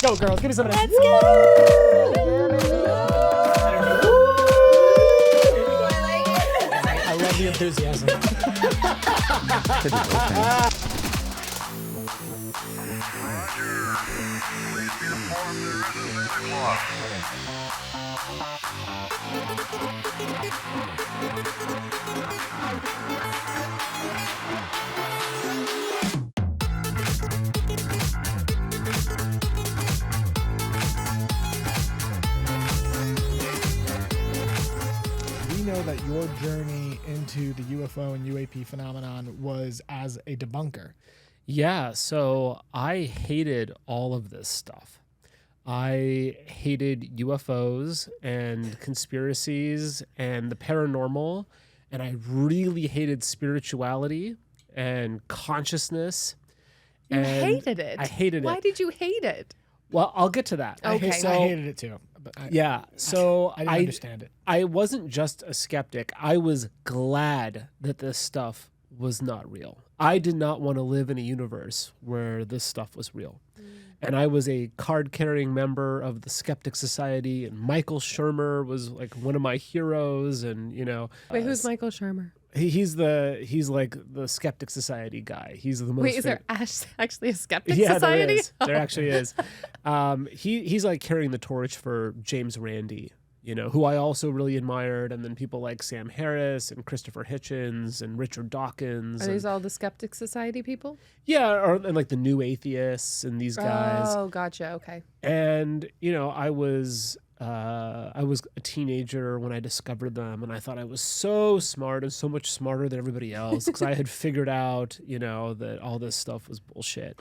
go, girls. Give me some of that. Let's go. I love the enthusiasm. We know that your journey into the UFO and UAP phenomenon was as a debunker. Yeah, so I hated all of this stuff. I hated UFOs and conspiracies and the paranormal, and I really hated spirituality and consciousness. You and hated it. I hated it. Why did you hate it? Well, I'll get to that. Okay. I hated it too. But So I didn't understand it. I wasn't just a skeptic. I was glad that this stuff was not real. I did not want to live in a universe where this stuff was real. And I was a card-carrying member of the Skeptic Society, and Michael Shermer was like one of my heroes. And Wait, who's Michael Shermer? he's like the Skeptic Society guy. He's the most. Wait, is there actually a Skeptic yeah, Society? there is. There actually is. He's like carrying the torch for James Randi, who I also really admired, and then people like Sam Harris and Christopher Hitchens and Richard Dawkins. Are these all the Skeptic Society people? Yeah, and like the New Atheists and these guys. Oh, gotcha. Okay. And I was a teenager when I discovered them, and I thought I was so smart and so much smarter than everybody else because I had figured out, that all this stuff was bullshit.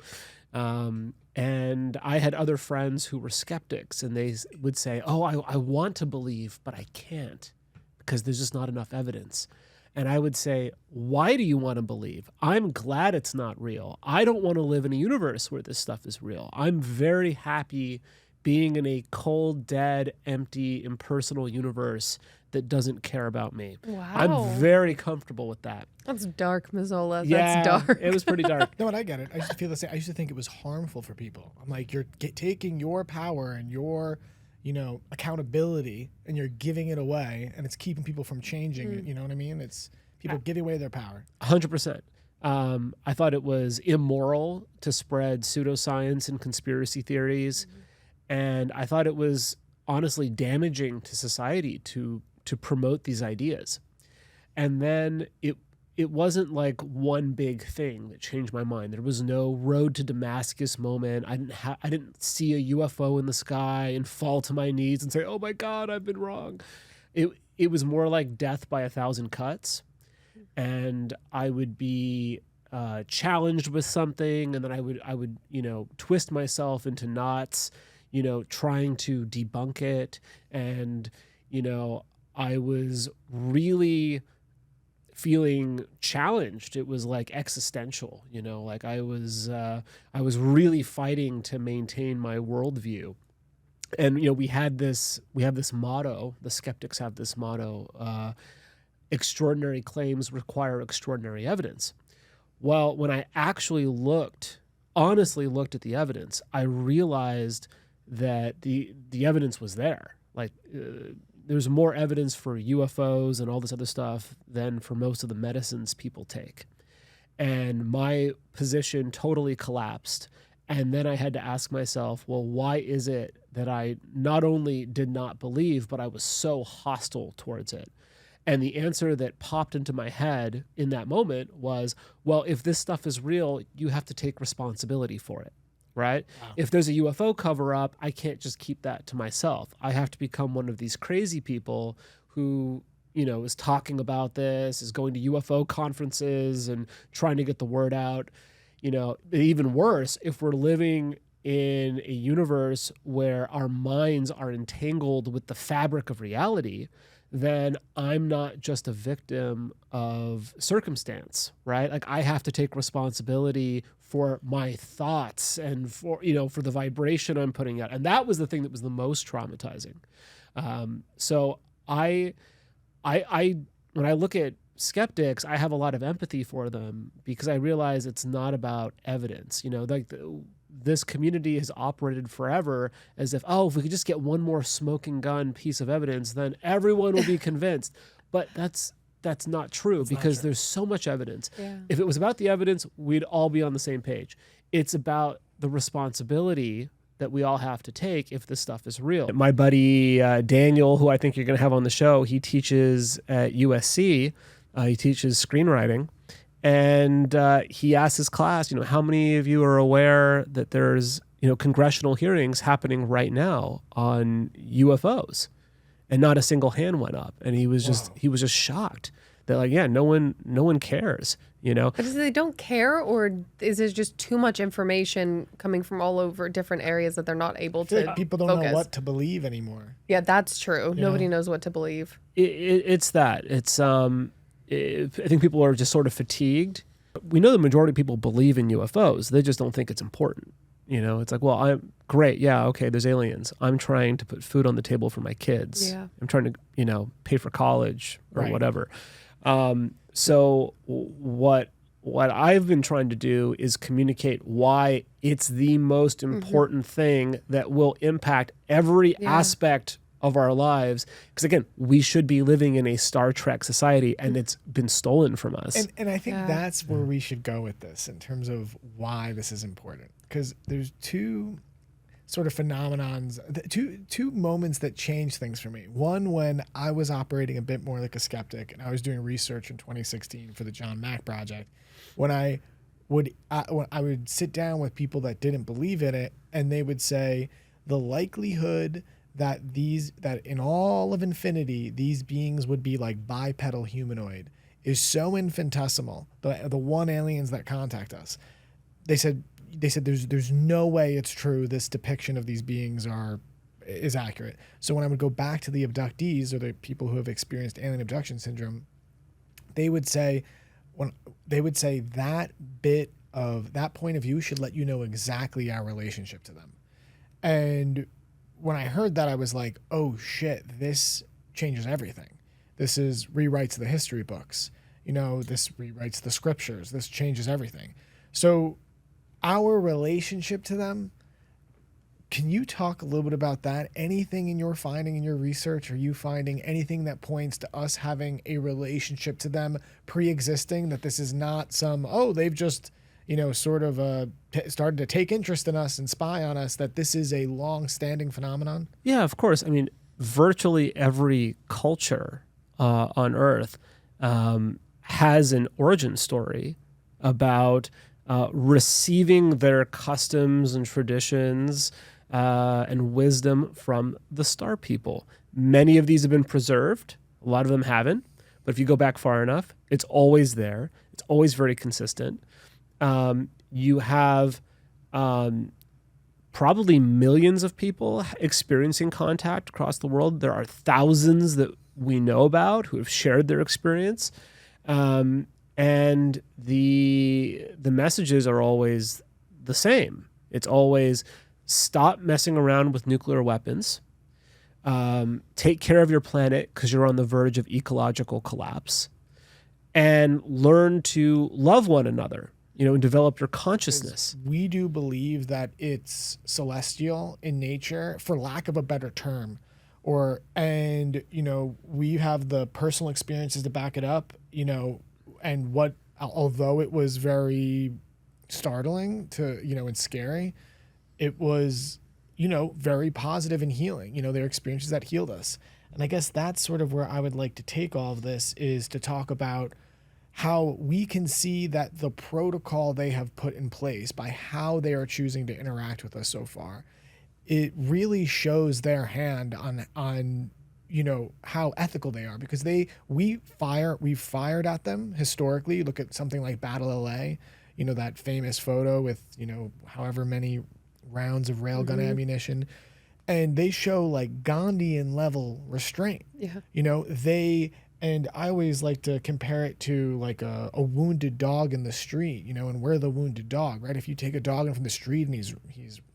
And I had other friends who were skeptics, and they would say, "Oh, I want to believe, but I can't because there's just not enough evidence." And I would say, "Why do you want to believe? I'm glad it's not real. I don't want to live in a universe where this stuff is real. I'm very happy being in a cold, dead, empty, impersonal universe that doesn't care about me." Wow. I'm very comfortable with that. That's dark, Mazzola. Yeah, That's dark. It was pretty dark. No, and I get it. I used to feel the same. I used to think it was harmful for people. I'm like, you're taking your power and your, accountability, and you're giving it away, and it's keeping people from changing it. You know what I mean? It's people giving away their power. 100%. I thought it was immoral to spread pseudoscience and conspiracy theories. And I thought it was honestly damaging to society to promote these ideas. And then it wasn't like one big thing that changed my mind. There was no road to Damascus moment. I didn't see a UFO in the sky and fall to my knees and say, "Oh my God, I've been wrong." It was more like death by 1,000 cuts. And I would be challenged with something, and then I would twist myself into knots, trying to debunk it. And, I was really feeling challenged. It was like existential, like I was really fighting to maintain my worldview. And, we have this motto, the skeptics have this motto, extraordinary claims require extraordinary evidence. Well, when I actually honestly looked at the evidence, I realized that the evidence was there. Like there's more evidence for UFOs and all this other stuff than for most of the medicines people take. And my position totally collapsed. And then I had to ask myself, well, why is it that I not only did not believe, but I was so hostile towards it? And the answer that popped into my head in that moment was, well, if this stuff is real, you have to take responsibility for it, right? Wow. If there's a UFO cover-up, I can't just keep that to myself. I have to become one of these crazy people who, is talking about this, is going to UFO conferences and trying to get the word out. Even worse, if we're living in a universe where our minds are entangled with the fabric of reality, then I'm not just a victim of circumstance, right? Like I have to take responsibility for my thoughts and for the vibration I'm putting out. And that was the thing that was the most traumatizing. So I when I look at skeptics, I have a lot of empathy for them because I realize it's not about evidence. this community has operated forever as if, oh, if we could just get one more smoking gun piece of evidence, then everyone will be convinced. But that's not true because there's so much evidence. Yeah. If it was about the evidence, we'd all be on the same page. It's about the responsibility that we all have to take if this stuff is real. My buddy Daniel, who I think you're going to have on the show, he teaches at USC. He teaches screenwriting. And he asked his class, how many of you are aware that there's, congressional hearings happening right now on UFOs? And not a single hand went up. And he was just shocked that no one cares, But is it they don't care, or is it just too much information coming from all over different areas that they're not able I feel to like people don't focus? know what to believe anymore. Yeah, that's true. Nobody knows what to believe. It's that. It's I think people are just sort of fatigued. We know the majority of people believe in UFOs. They just don't think it's important. It's like, well, I'm great. Yeah, okay, there's aliens. I'm trying to put food on the table for my kids. Yeah. I'm trying to, pay for college or Right. whatever. So what I've been trying to do is communicate why it's the most important thing that will impact every aspect of our lives. Because again, we should be living in a Star Trek society, and it's been stolen from us. And I think that's where we should go with this in terms of why this is important. Because there's two sort of phenomenons, two moments that changed things for me. One, when I was operating a bit more like a skeptic, and I was doing research in 2016 for the John Mack project, when I would sit down with people that didn't believe in it, and they would say the likelihood that in all of infinity these beings would be like bipedal humanoid is so infinitesimal. The one aliens that contact us, they said there's no way it's true. This depiction of these beings is accurate. So when I would go back to the abductees, or the people who have experienced alien abduction syndrome, they would say that bit of that point of view should let you know exactly our relationship to them. And when I heard that, I was like, oh shit, this changes everything. This rewrites the history books. This rewrites the scriptures. This changes everything. So our relationship to them, can you talk a little bit about that? Anything in your finding in your research, are you finding anything that points to us having a relationship to them pre-existing, that this is not they've just, sort of started to take interest in us and spy on us, that this is a long-standing phenomenon? Yeah, of course. I mean, virtually every culture on Earth has an origin story about receiving their customs and traditions and wisdom from the star people. Many of these have been preserved. A lot of them haven't. But if you go back far enough, it's always there. It's always very consistent. You have probably millions of people experiencing contact across the world. There are thousands that we know about who have shared their experience. And the messages are always the same. It's always stop messing around with nuclear weapons. Take care of your planet because you're on the verge of ecological collapse. And learn to love one another, and develop your consciousness. We do believe that it's celestial in nature, for lack of a better term. We have the personal experiences to back it up, and although it was very startling to, and scary, it was, very positive and healing. Their experiences that healed us. And I guess that's sort of where I would like to take all of this, is to talk about how we can see that the protocol they have put in place, by how they are choosing to interact with us so far, it really shows their hand on how ethical they are, because we've fired at them historically. Look at something like Battle LA, that famous photo with, however many rounds of railgun ammunition, and they show like Gandhian level restraint. Yeah. And I always like to compare it to like a wounded dog in the street, and we're the wounded dog, right? If you take a dog in from the street and he's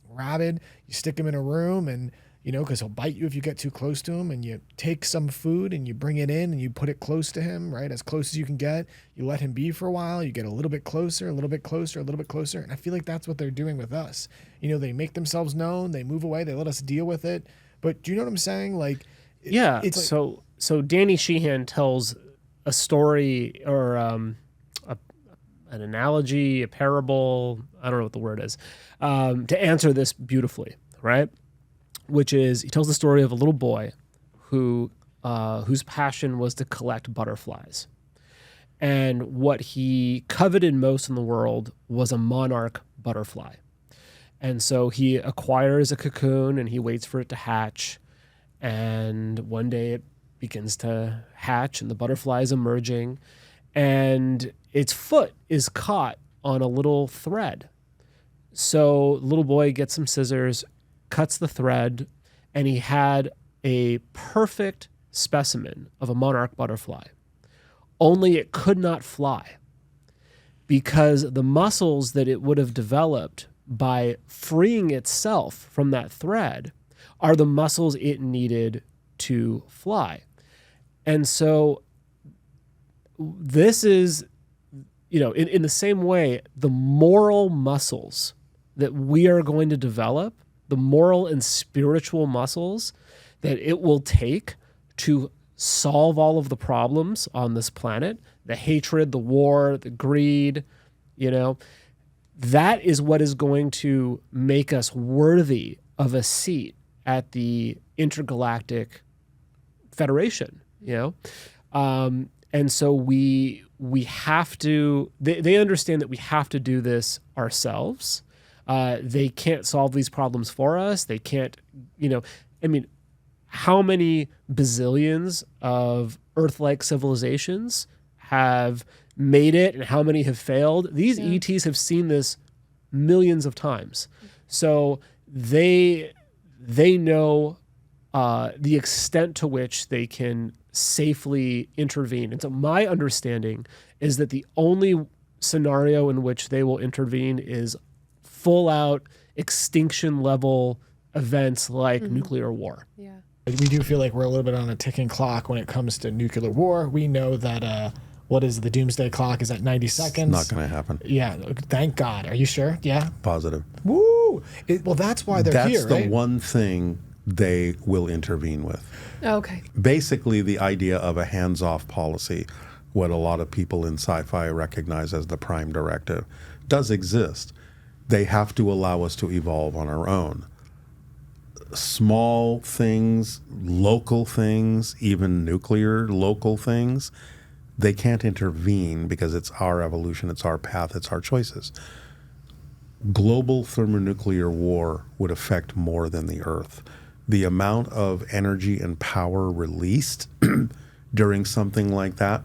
rabid, you stick him in a room and, you know, because he'll bite you if you get too close to him. And you take some food and you bring it in and you put it close to him, right? As close as you can get. You let him be for a while. You get a little bit closer, a little bit closer, a little bit closer. And I feel like that's what they're doing with us. You know, they make themselves known. They move away. They let us deal with it. But do you know what I'm saying? Like, Yeah. it's like, So Danny Sheehan tells a story or an analogy, a parable, I don't know what the word is, to answer this beautifully, right? Which is, he tells the story of a little boy who whose passion was to collect butterflies. And what he coveted most in the world was a monarch butterfly. And so he acquires a cocoon and he waits for it to hatch. And one day it begins to hatch and the butterfly is emerging. And its foot is caught on a little thread. So the little boy gets some scissors, cuts the thread, and he had a perfect specimen of a monarch butterfly. Only it could not fly because the muscles that it would have developed by freeing itself from that thread are the muscles it needed to fly. And so this is, you know, in the same way, the moral muscles that we are going to develop, the moral and spiritual muscles that it will take to solve all of the problems on this planet, the hatred, the war, the greed, you know, that is what is going to make us worthy of a seat at the intergalactic federation, you know? And so we have to, they understand that we have to do this ourselves. They can't solve these problems for us. They can't, you know, I mean, how many bazillions of Earth-like civilizations have made it and how many have failed? These ETs have seen this millions of times. So they know the extent to which they can safely intervene. And so my understanding is that the only scenario in which they will intervene is full out extinction level events like nuclear war. Yeah. we do feel like we're a little bit on a ticking clock when it comes to nuclear war. We know that what is the doomsday clock is at 90 seconds. Not going to happen. Yeah, thank God. Are you sure? Yeah. Positive. Woo! Well, that's why they're here, That's the right? one thing they will intervene with. Okay. Basically, the idea of a hands-off policy, what a lot of people in sci-fi recognize as the prime directive, does exist. They have to allow us to evolve on our own. Small things, local things, even nuclear local things, they can't intervene because it's our evolution, it's our path, it's our choices. Global thermonuclear war would affect more than the Earth. The amount of energy and power released during something like that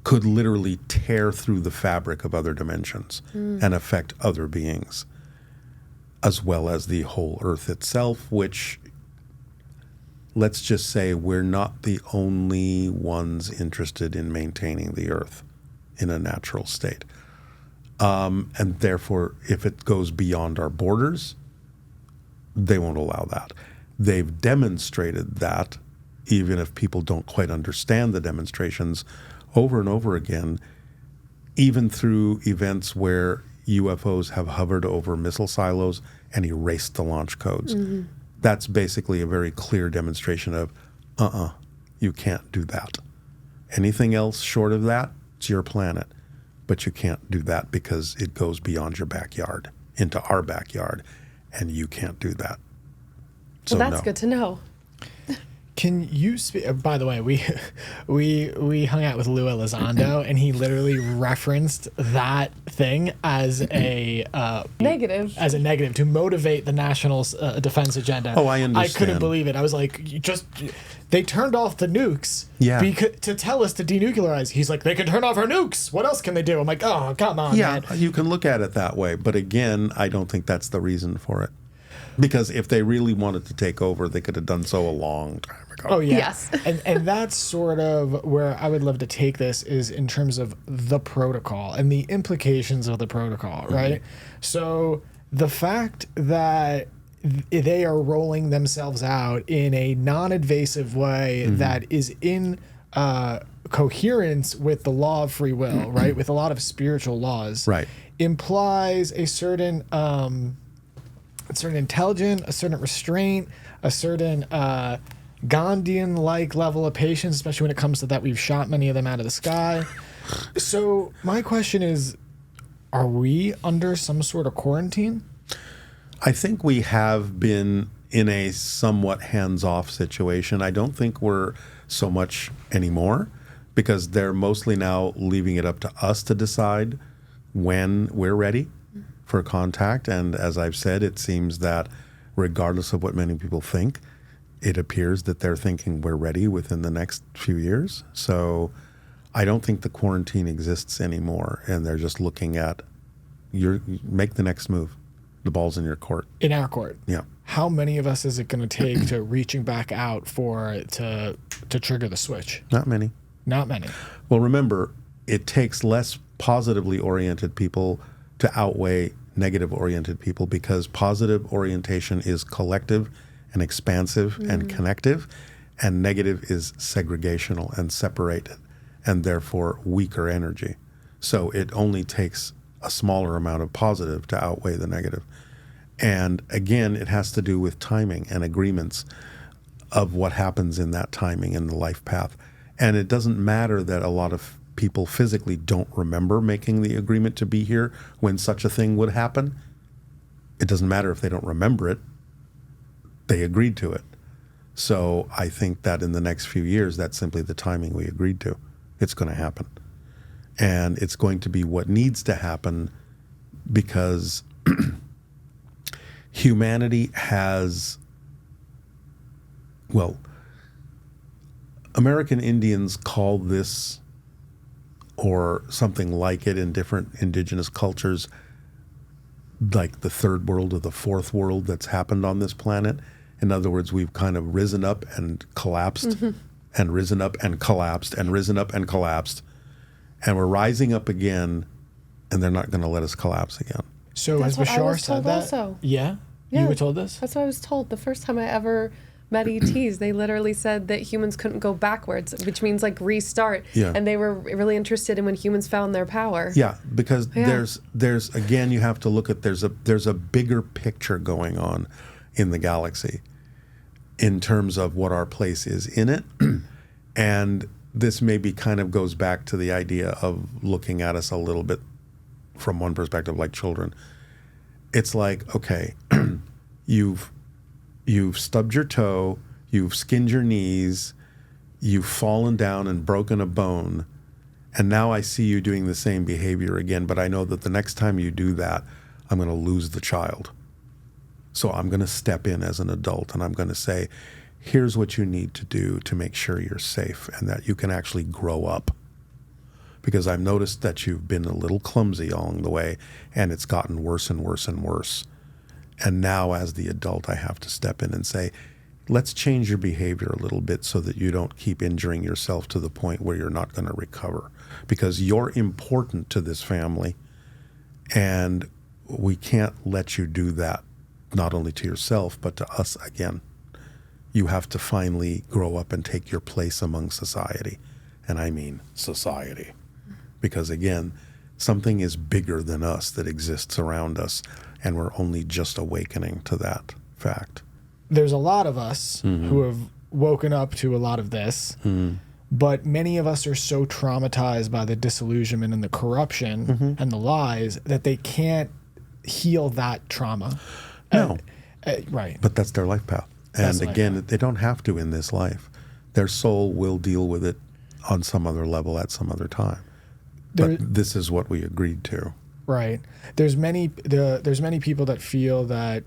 could literally tear through the fabric of other dimensions and affect other beings, as well as the whole Earth itself, which, let's just say, we're not the only ones interested in maintaining the Earth in a natural state. And therefore, if it goes beyond our borders, they won't allow that. They've demonstrated that, even if people don't quite understand the demonstrations, over and over again, even through events where UFOs have hovered over missile silos and erased the launch codes. That's basically a very clear demonstration of, you can't do that. Anything else short of that, it's your planet. But you can't do that because it goes beyond your backyard, into our backyard, and you can't do that. So Well, that's no. good to know. Can you speak? By the way, we hung out with Lou Elizondo, and he literally referenced that thing as a Negative. as a negative to motivate the national defense agenda. Oh, I I couldn't understand. believe it. I was like, they turned off the nukes. Yeah. To tell us to denuclearize. He's like, they can turn off our nukes. What else can they do? I'm like, oh, come on, Yeah, man. you can look at it that way. But again, I don't think that's the reason for it. Because if they really wanted to take over, they could have done so a long time ago. Oh yeah. Yes. and that's sort of where I would love to take this, is in terms of the protocol and the implications of the protocol, right? So the fact that they are rolling themselves out in a non-invasive way that is in coherence with the law of free will, right? With a lot of spiritual laws, Right. implies a certain intelligence, a certain restraint, a certain Gandhian-like level of patience, especially when it comes to that. We've shot many of them out of the sky. So my question is, are we under some sort of quarantine? I think we have been in a somewhat hands-off situation. I don't think we're so much anymore because they're mostly now leaving it up to us to decide when we're ready for contact. And as I've said, it seems that regardless of what many people think, it appears that they're thinking we're ready within the next few years. So I don't think the quarantine exists anymore. And they're just looking at, make the next move. The ball's in your court. In our court. Yeah. How many of us is it going to take to reaching back out to trigger the switch? Not many. Not many. Well, remember, it takes less positively oriented people to outweigh negative oriented people because positive orientation is collective and expansive and connective, and negative is segregational and separated and therefore weaker energy. So it only takes a smaller amount of positive to outweigh the negative. And again, it has to do with timing and agreements of what happens in that timing in the life path. And it doesn't matter that a lot of people physically don't remember making the agreement to be here when such a thing would happen. It doesn't matter if they don't remember it. They agreed to it. So I think that in the next few years, that's simply the timing we agreed to. It's going to happen. And it's going to be what needs to happen because humanity has, well, American Indians call this or something like it in different indigenous cultures, like the third world or the fourth world that's happened on this planet. In other words, we've kind of risen up and collapsed and risen up and collapsed and risen up and collapsed. And we're rising up again, and they're not going to let us collapse again. So That's has what I was Bashar said told that? also. Yeah? Yeah. You were told this? That's what I was told. The first time I ever met ETs, they literally said that humans couldn't go backwards, which means like restart. Yeah. And they were really interested in when humans found their power. Yeah, because Yeah. there's again, you have to look at there's a bigger picture going on in the galaxy in terms of what our place is in it. And this maybe kind of goes back to the idea of looking at us a little bit from one perspective like children. It's like, okay, you've stubbed your toe, you've skinned your knees, you've fallen down and broken a bone, and now I see you doing the same behavior again, but I know that the next time you do that, I'm going to lose the child. So I'm going to step in as an adult and I'm going to say, here's what you need to do to make sure you're safe and that you can actually grow up. Because I've noticed that you've been a little clumsy along the way and it's gotten worse and worse and worse. And now as the adult, I have to step in and say, let's change your behavior a little bit so that you don't keep injuring yourself to the point where you're not going to recover. Because you're important to this family and we can't let you do that, not only to yourself, but to us again. You have to finally grow up and take your place among society. And I mean society. Because again, something is bigger than us that exists around us, and we're only just awakening to that fact. There's a lot of us who have woken up to a lot of this, but many of us are so traumatized by the disillusionment and the corruption and the lies that they can't heal that trauma. No. Right. But that's their life path. That's And life again, path. they don't have to in this life. Their soul will deal with it on some other level at some other time. There- But this is what we agreed to. Right. There's many people that feel that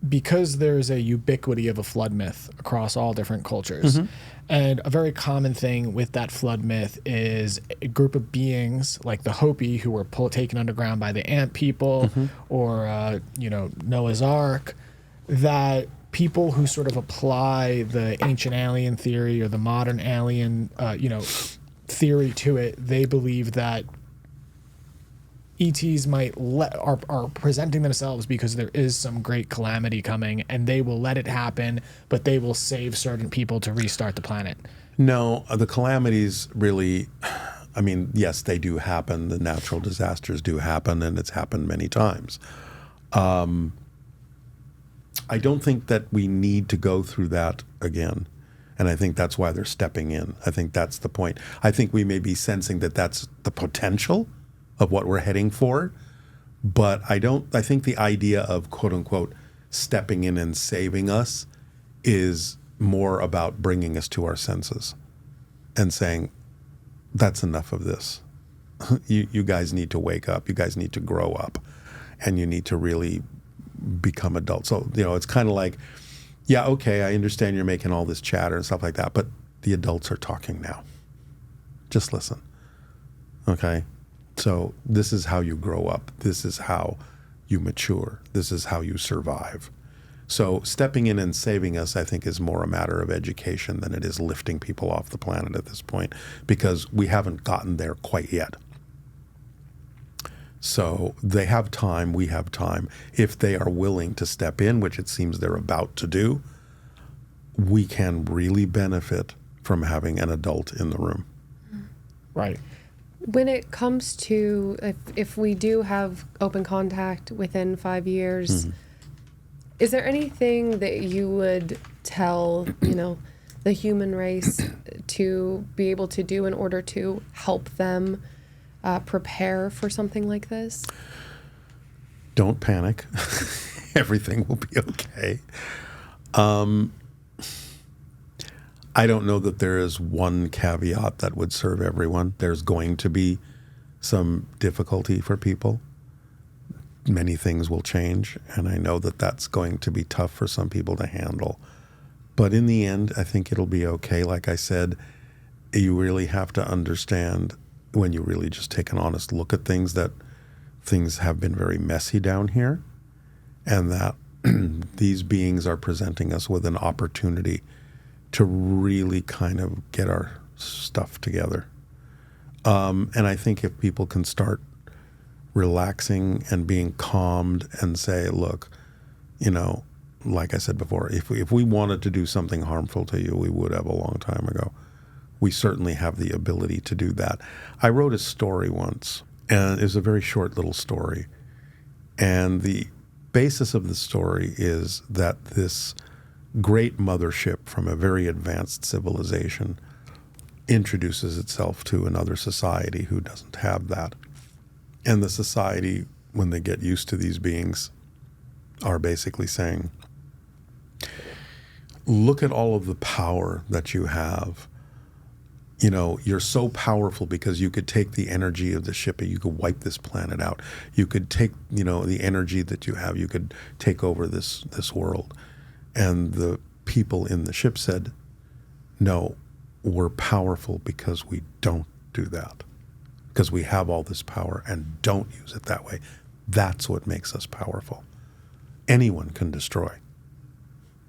because there's a ubiquity of a flood myth across all different cultures, and a very common thing with that flood myth is a group of beings like the Hopi who were taken underground by the ant people, or Noah's Ark, that people who sort of apply the ancient alien theory or the modern alien theory to it, they believe that ETs are presenting themselves because there is some great calamity coming, and they will let it happen, but they will save certain people to restart the planet. No, the calamities really, I mean, yes, they do happen. The natural disasters do happen, and it's happened many times. I don't think that we need to go through that again. And I think that's why they're stepping in. I think that's the point. I think we may be sensing that that's the potential of what we're heading for. But I think the idea of quote unquote stepping in and saving us is more about bringing us to our senses and saying, that's enough of this. You guys need to wake up. You guys need to grow up, and you need to really become adults. So, it's kind of like, yeah, okay, I understand you're making all this chatter and stuff like that, but the adults are talking now. Just listen. Okay? So this is how you grow up. This is how you mature. This is how you survive. So stepping in and saving us, I think, is more a matter of education than it is lifting people off the planet at this point, because we haven't gotten there quite yet. So they have time, we have time. If they are willing to step in, which it seems they're about to do, we can really benefit from having an adult in the room. Right. When it comes to if we do have open contact within 5 years, is there anything that you would tell, the human race to be able to do in order to help them prepare for something like this? Don't panic. Everything will be okay. I don't know that there is one caveat that would serve everyone. There's going to be some difficulty for people. Many things will change, and I know that that's going to be tough for some people to handle. But in the end, I think it'll be okay. Like I said, you really have to understand, when you really just take an honest look at things, that things have been very messy down here, and that these beings are presenting us with an opportunity to really kind of get our stuff together. And I think if people can start relaxing and being calmed and say, look, like I said before, if we wanted to do something harmful to you, we would have a long time ago. We certainly have the ability to do that. I wrote a story once, and it was a very short little story. And the basis of the story is that this great mothership from a very advanced civilization introduces itself to another society who doesn't have that. And the society, when they get used to these beings, are basically saying, look at all of the power that you have. You're so powerful because you could take the energy of the ship and you could wipe this planet out. You could take, the energy that you have, you could take over this world. And the people in the ship said, no, we're powerful because we don't do that. Because we have all this power and don't use it that way. That's what makes us powerful. Anyone can destroy.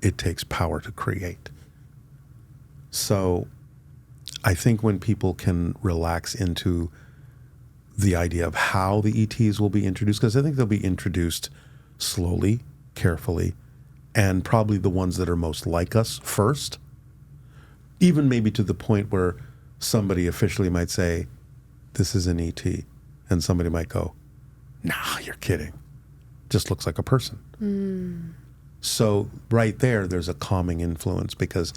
It takes power to create. So I think when people can relax into the idea of how the ETs will be introduced, because I think they'll be introduced slowly, carefully, and probably the ones that are most like us first, even maybe to the point where somebody officially might say, this is an ET, and somebody might go, nah, you're kidding. Just looks like a person. So right there's a calming influence, because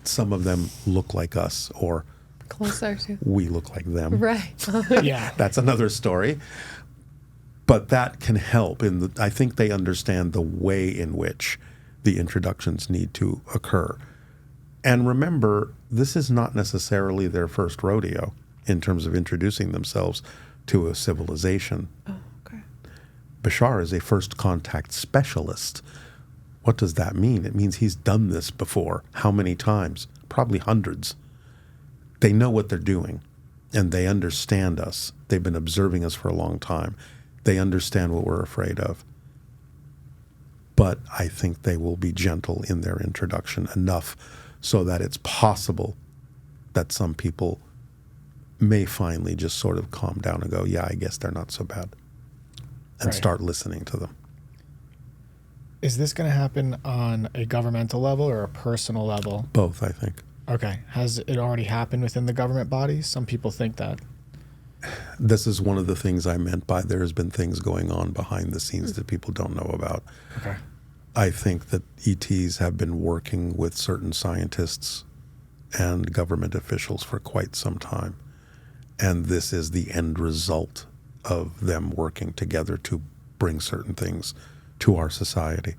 some of them look like us, or closer to we look like them. Right. Yeah. That's another story. But that can help. I think they understand the way in which the introductions need to occur. And remember, this is not necessarily their first rodeo in terms of introducing themselves to a civilization. Oh, okay. Bashar is a first contact specialist. What does that mean? It means he's done this before. How many times? Probably hundreds. They know what they're doing, and they understand us. They've been observing us for a long time. They understand what we're afraid of. But I think they will be gentle in their introduction enough so that it's possible that some people may finally just sort of calm down and go, yeah, I guess they're not so bad. and Right. start listening to them. Is this going to happen on a governmental level or a personal level? Both, I think. Okay. Has it already happened within the government bodies? Some people think that. This is one of the things I meant by there's been things going on behind the scenes that people don't know about. Okay. I think that ETs have been working with certain scientists and government officials for quite some time. And this is the end result of them working together to bring certain things to our society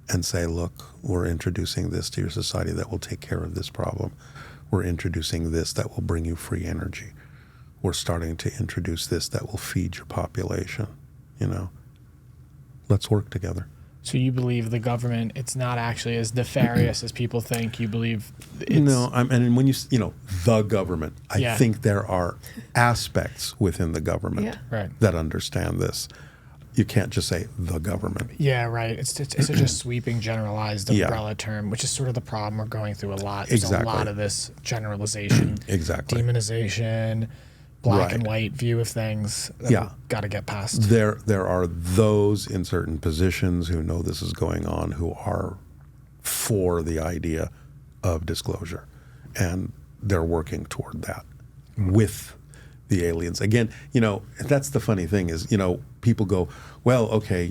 and say, look, we're introducing this to your society that will take care of this problem. We're introducing this that will bring you free energy. We're starting to introduce this that will feed your population. You know, let's work together. So you believe the government, it's not actually as nefarious as people think. You believe it's... No, and when the government, I Yeah. think there are aspects within the government Yeah. Right. that understand this. You can't just say the government. Yeah, right. It's such a sweeping, generalized Yeah. umbrella term, which is sort of the problem we're going through a lot. There's Exactly. a lot of this generalization, Exactly. demonization, black and Right. white view of things. That Yeah. we've got to get past. There are those in certain positions who know this is going on who are for the idea of disclosure, and they're working toward that with the aliens. Again, that's the funny thing is, people go, well, okay,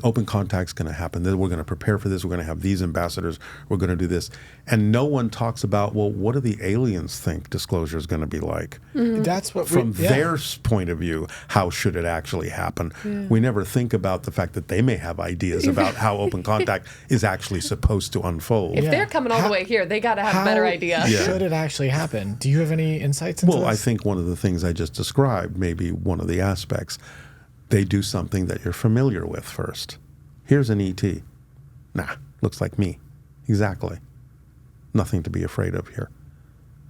open contact's going to happen. Then we're going to prepare for this. We're going to have these ambassadors. We're going to do this. And no one talks about, well, what do the aliens think disclosure is going to be like? That's what From their point of view, how should it actually happen? We never think about the fact that they may have ideas about how open contact is actually supposed to unfold. If Yeah. they're coming all the way here, they got to have a better idea. Yeah. Should it actually happen? Do you have any insights into Well, this? I think one of the things I just described, maybe one of the aspects, they do something that you're familiar with first. Here's an ET. Nah, looks like me. Exactly. Nothing to be afraid of here.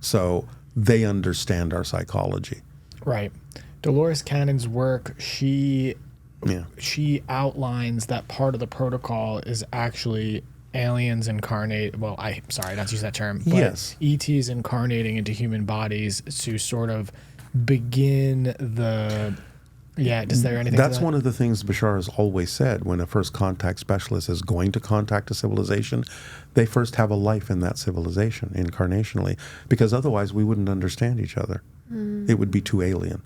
So they understand our psychology. Right. Dolores Cannon's work, she Yeah. outlines that part of the protocol is actually aliens incarnate. Well, sorry not to use that term. But Yes. ETs incarnating into human bodies to sort of begin the. Yeah. Is there anything? That's to that? one of the things Bashar has always said. When a first contact specialist is going to contact a civilization, they first have a life in that civilization, incarnationally, because otherwise we wouldn't understand each other. It would be too alien.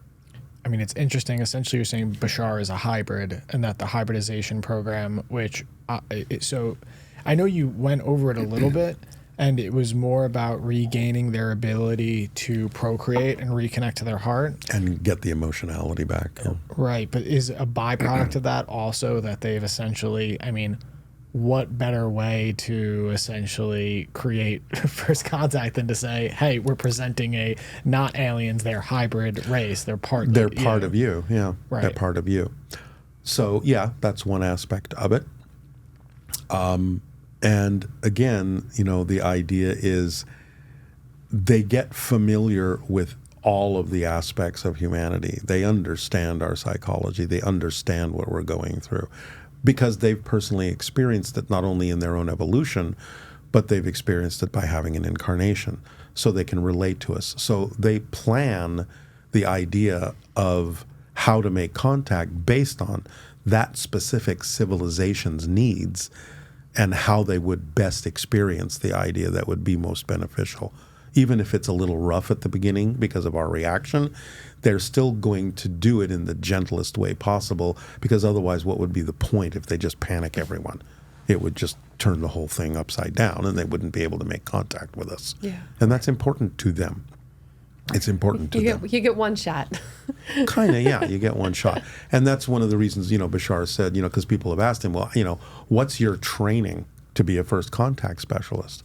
I mean, it's interesting. Essentially, you're saying Bashar is a hybrid, and that the hybridization program, which so I know you went over it a little bit, and it was more about regaining their ability to procreate and reconnect to their heart. And get the emotionality back. Yeah. Right, but is a byproduct of that also that they've essentially, I mean, what better way to essentially create first contact than to say, hey, we're presenting a not aliens, they're hybrid race. They're part of you. Yeah. Right. They're part of you. So, yeah, that's one aspect of it. And again, the idea is they get familiar with all of the aspects of humanity. They understand our psychology. They understand what we're going through because they've personally experienced it not only in their own evolution, but they've experienced it by having an incarnation. So they can relate to us. So they plan the idea of how to make contact based on that specific civilization's needs and how they would best experience the idea that would be most beneficial. Even if it's a little rough at the beginning because of our reaction, they're still going to do it in the gentlest way possible, because otherwise what would be the point if they just panic everyone? It would just turn the whole thing upside down and they wouldn't be able to make contact with us. Yeah. And that's important to them. It's important to them. You get one shot. Kind of, yeah. You get one shot. And that's one of the reasons, Bashar said, because people have asked him, well, what's your training to be a first contact specialist?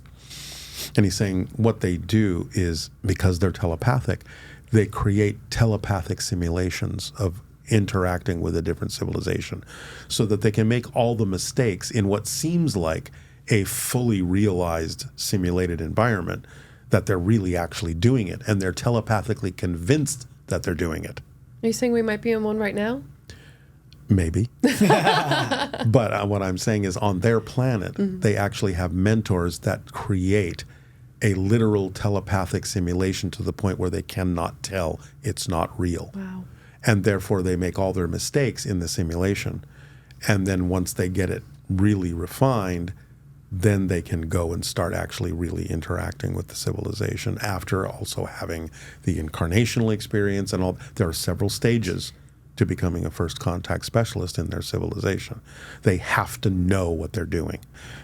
And he's saying what they do is, because they're telepathic, they create telepathic simulations of interacting with a different civilization so that they can make all the mistakes in what seems like a fully realized simulated environment, that they're really actually doing it, and they're telepathically convinced that they're doing it. Are you saying we might be in one right now? Maybe. But what I'm saying is on their planet, they actually have mentors that create a literal telepathic simulation to the point where they cannot tell it's not real. Wow. And therefore, they make all their mistakes in the simulation. And then once they get it really refined, then they can go and start actually really interacting with the civilization after also having the incarnational experience and all. There are several stages to becoming a first contact specialist in their civilization. They have to know what they're doing,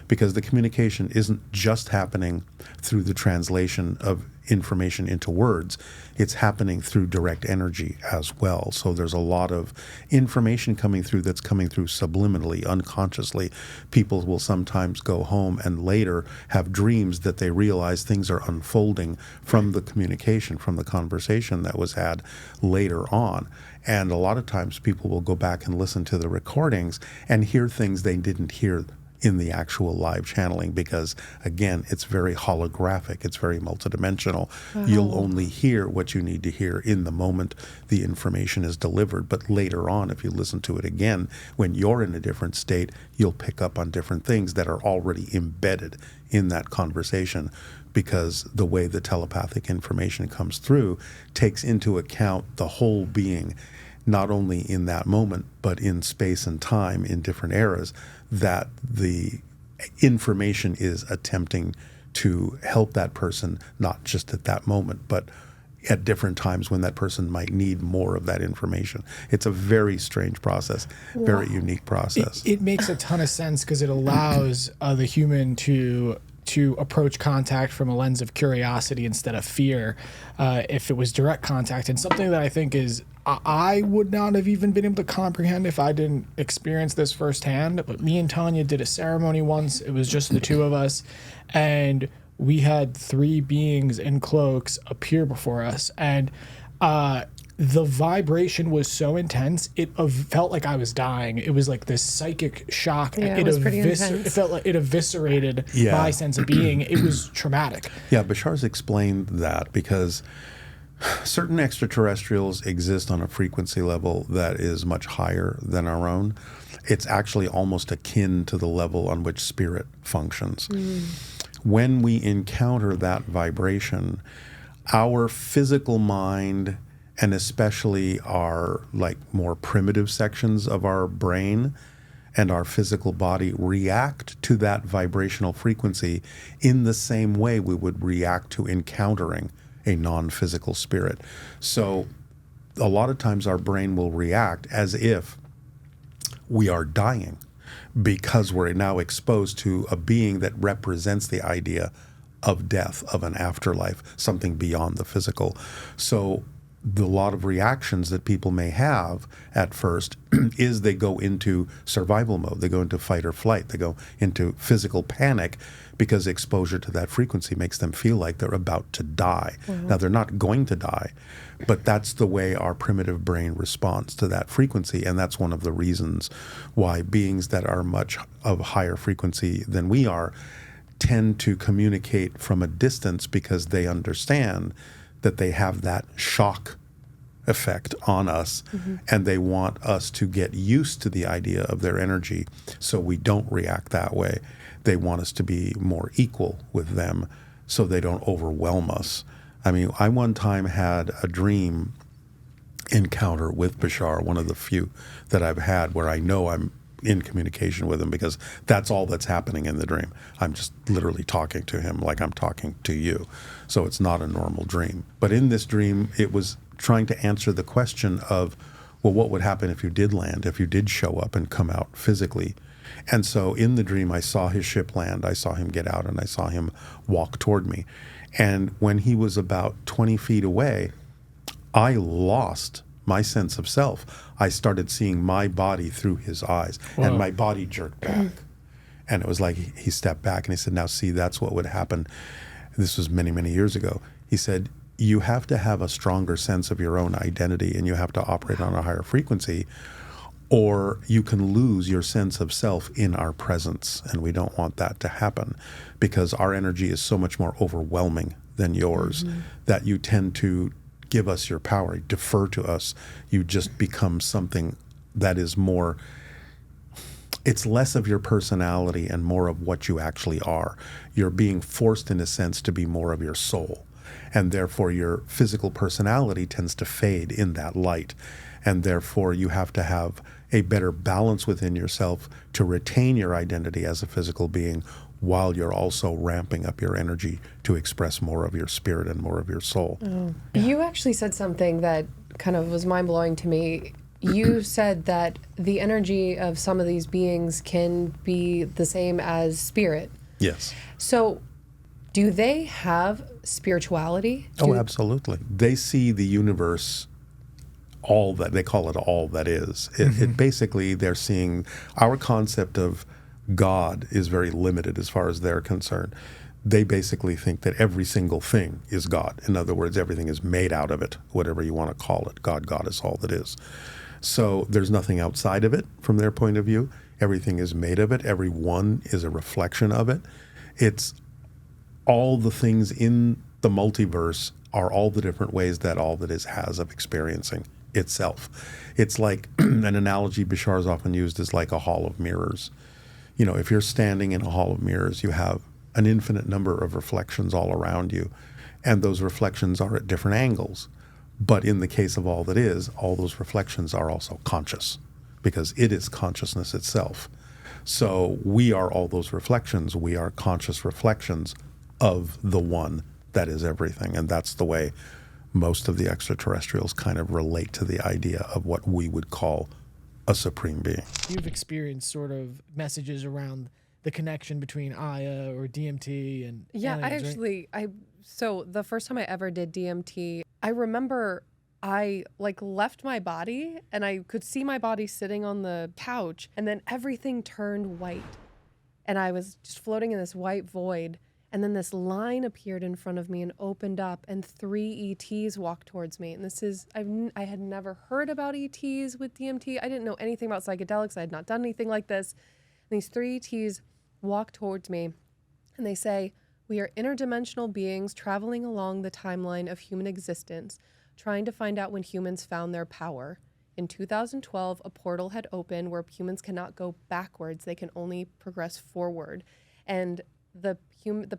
because the communication isn't just happening through the translation of information into words. It's happening through direct energy as well. So there's a lot of information coming through that's coming through subliminally, unconsciously. People will sometimes go home and later have dreams that they realize things are unfolding from the communication, from the conversation that was had later on. And a lot of times people will go back and listen to the recordings and hear things they didn't hear in the actual live channeling, because again, it's very holographic, it's very multidimensional. Wow. You'll only hear what you need to hear in the moment the information is delivered, but later on, if you listen to it again, when you're in a different state, you'll pick up on different things that are already embedded in that conversation, because the way the telepathic information comes through takes into account the whole being, not only in that moment, but in space and time, in different eras, that the information is attempting to help that person, not just at that moment, but at different times when that person might need more of that information. It's a very strange process, very unique process. It makes a ton of sense, because it allows the human to approach contact from a lens of curiosity instead of fear, if it was direct contact. And something that I think is, I would not have even been able to comprehend if I didn't experience this firsthand. But me and Tanya did a ceremony once. It was just the two of us, and we had 3 beings in cloaks appear before us, and the vibration was so intense, it felt like I was dying. It was like this psychic shock. Yeah, it was pretty intense. It felt like it eviscerated my sense of being. It was traumatic. Yeah, Bashar's explained that because certain extraterrestrials exist on a frequency level that is much higher than our own. It's actually almost akin to the level on which spirit functions. When we encounter that vibration, our physical mind, and especially our more primitive sections of our brain and our physical body, react to that vibrational frequency in the same way we would react to encountering a non-physical spirit. So a lot of times our brain will react as if we are dying, because we're now exposed to a being that represents the idea of death, of an afterlife, something beyond the physical. So a lot of reactions that people may have at first is they go into survival mode. They go into fight or flight. They go into physical panic, because exposure to that frequency makes them feel like they're about to die. Now, they're not going to die, but that's the way our primitive brain responds to that frequency. And that's one of the reasons why beings that are much of higher frequency than we are tend to communicate from a distance, because they understand that they have that shock effect on us, and they want us to get used to the idea of their energy so we don't react that way. They want us to be more equal with them so they don't overwhelm us. I mean, I one time had a dream encounter with Bashar, one of the few that I've had where I know I'm in communication with him, because that's all that's happening in the dream. I'm just literally talking to him like I'm talking to you. So it's not a normal dream. But in this dream, it was trying to answer the question of, well, what would happen if you did land, if you did show up and come out physically? And so in the dream, I saw his ship land, I saw him get out, and I saw him walk toward me. And when he was about 20 feet away, I lost my sense of self. I started seeing my body through his eyes, and my body jerked back. And it was like he stepped back and he said, now see, that's what would happen. This was many, many years ago. He said, you have to have a stronger sense of your own identity, and you have to operate on a higher frequency, or you can lose your sense of self in our presence. And we don't want that to happen, because our energy is so much more overwhelming than yours that you tend to give us your power, defer to us. You just become something that is more, it's less of your personality and more of what you actually are. You're being forced, in a sense, to be more of your soul. And therefore, your physical personality tends to fade in that light. And therefore, you have to have a better balance within yourself to retain your identity as a physical being while you're also ramping up your energy to express more of your spirit and more of your soul. Oh. You actually said something that kind of was mind-blowing to me. You said that the energy of some of these beings can be the same as spirit. Yes. So do they have spirituality? Oh, absolutely. They see the universe, all that, they call it all that is. It basically, they're seeing our concept of God is very limited as far as they're concerned. They basically think that every single thing is God. In other words, everything is made out of it, whatever you want to call it. God is all that is. So there's nothing outside of it from their point of view. Everything is made of it. Every one is a reflection of it. It's all the things in the multiverse are all the different ways that all that is has of experiencing itself. It's like an analogy Bashar's often used is like a hall of mirrors. You know, if you're standing in a hall of mirrors, you have an infinite number of reflections all around you, and those reflections are at different angles. But in the case of all that is, all those reflections are also conscious, because it is consciousness itself. So we are all those reflections. We are conscious reflections of the one that is everything. And that's the way most of the extraterrestrials kind of relate to the idea of what we would call a supreme being. You've experienced sort of messages around the connection between Aya or DMT and Yeah, aliens, right? So the first time I ever did DMT, I remember I left my body and I could see my body sitting on the couch, and then everything turned white and I was just floating in this white void. And then this line appeared in front of me and opened up, and 3 ETs walked towards me. And I had never heard about ETs with DMT. I didn't know anything about psychedelics. I had not done anything like this. And these 3 ETs walk towards me and they say, "We are interdimensional beings traveling along the timeline of human existence, trying to find out when humans found their power. In 2012, a portal had opened where humans cannot go backwards. They can only progress forward. And the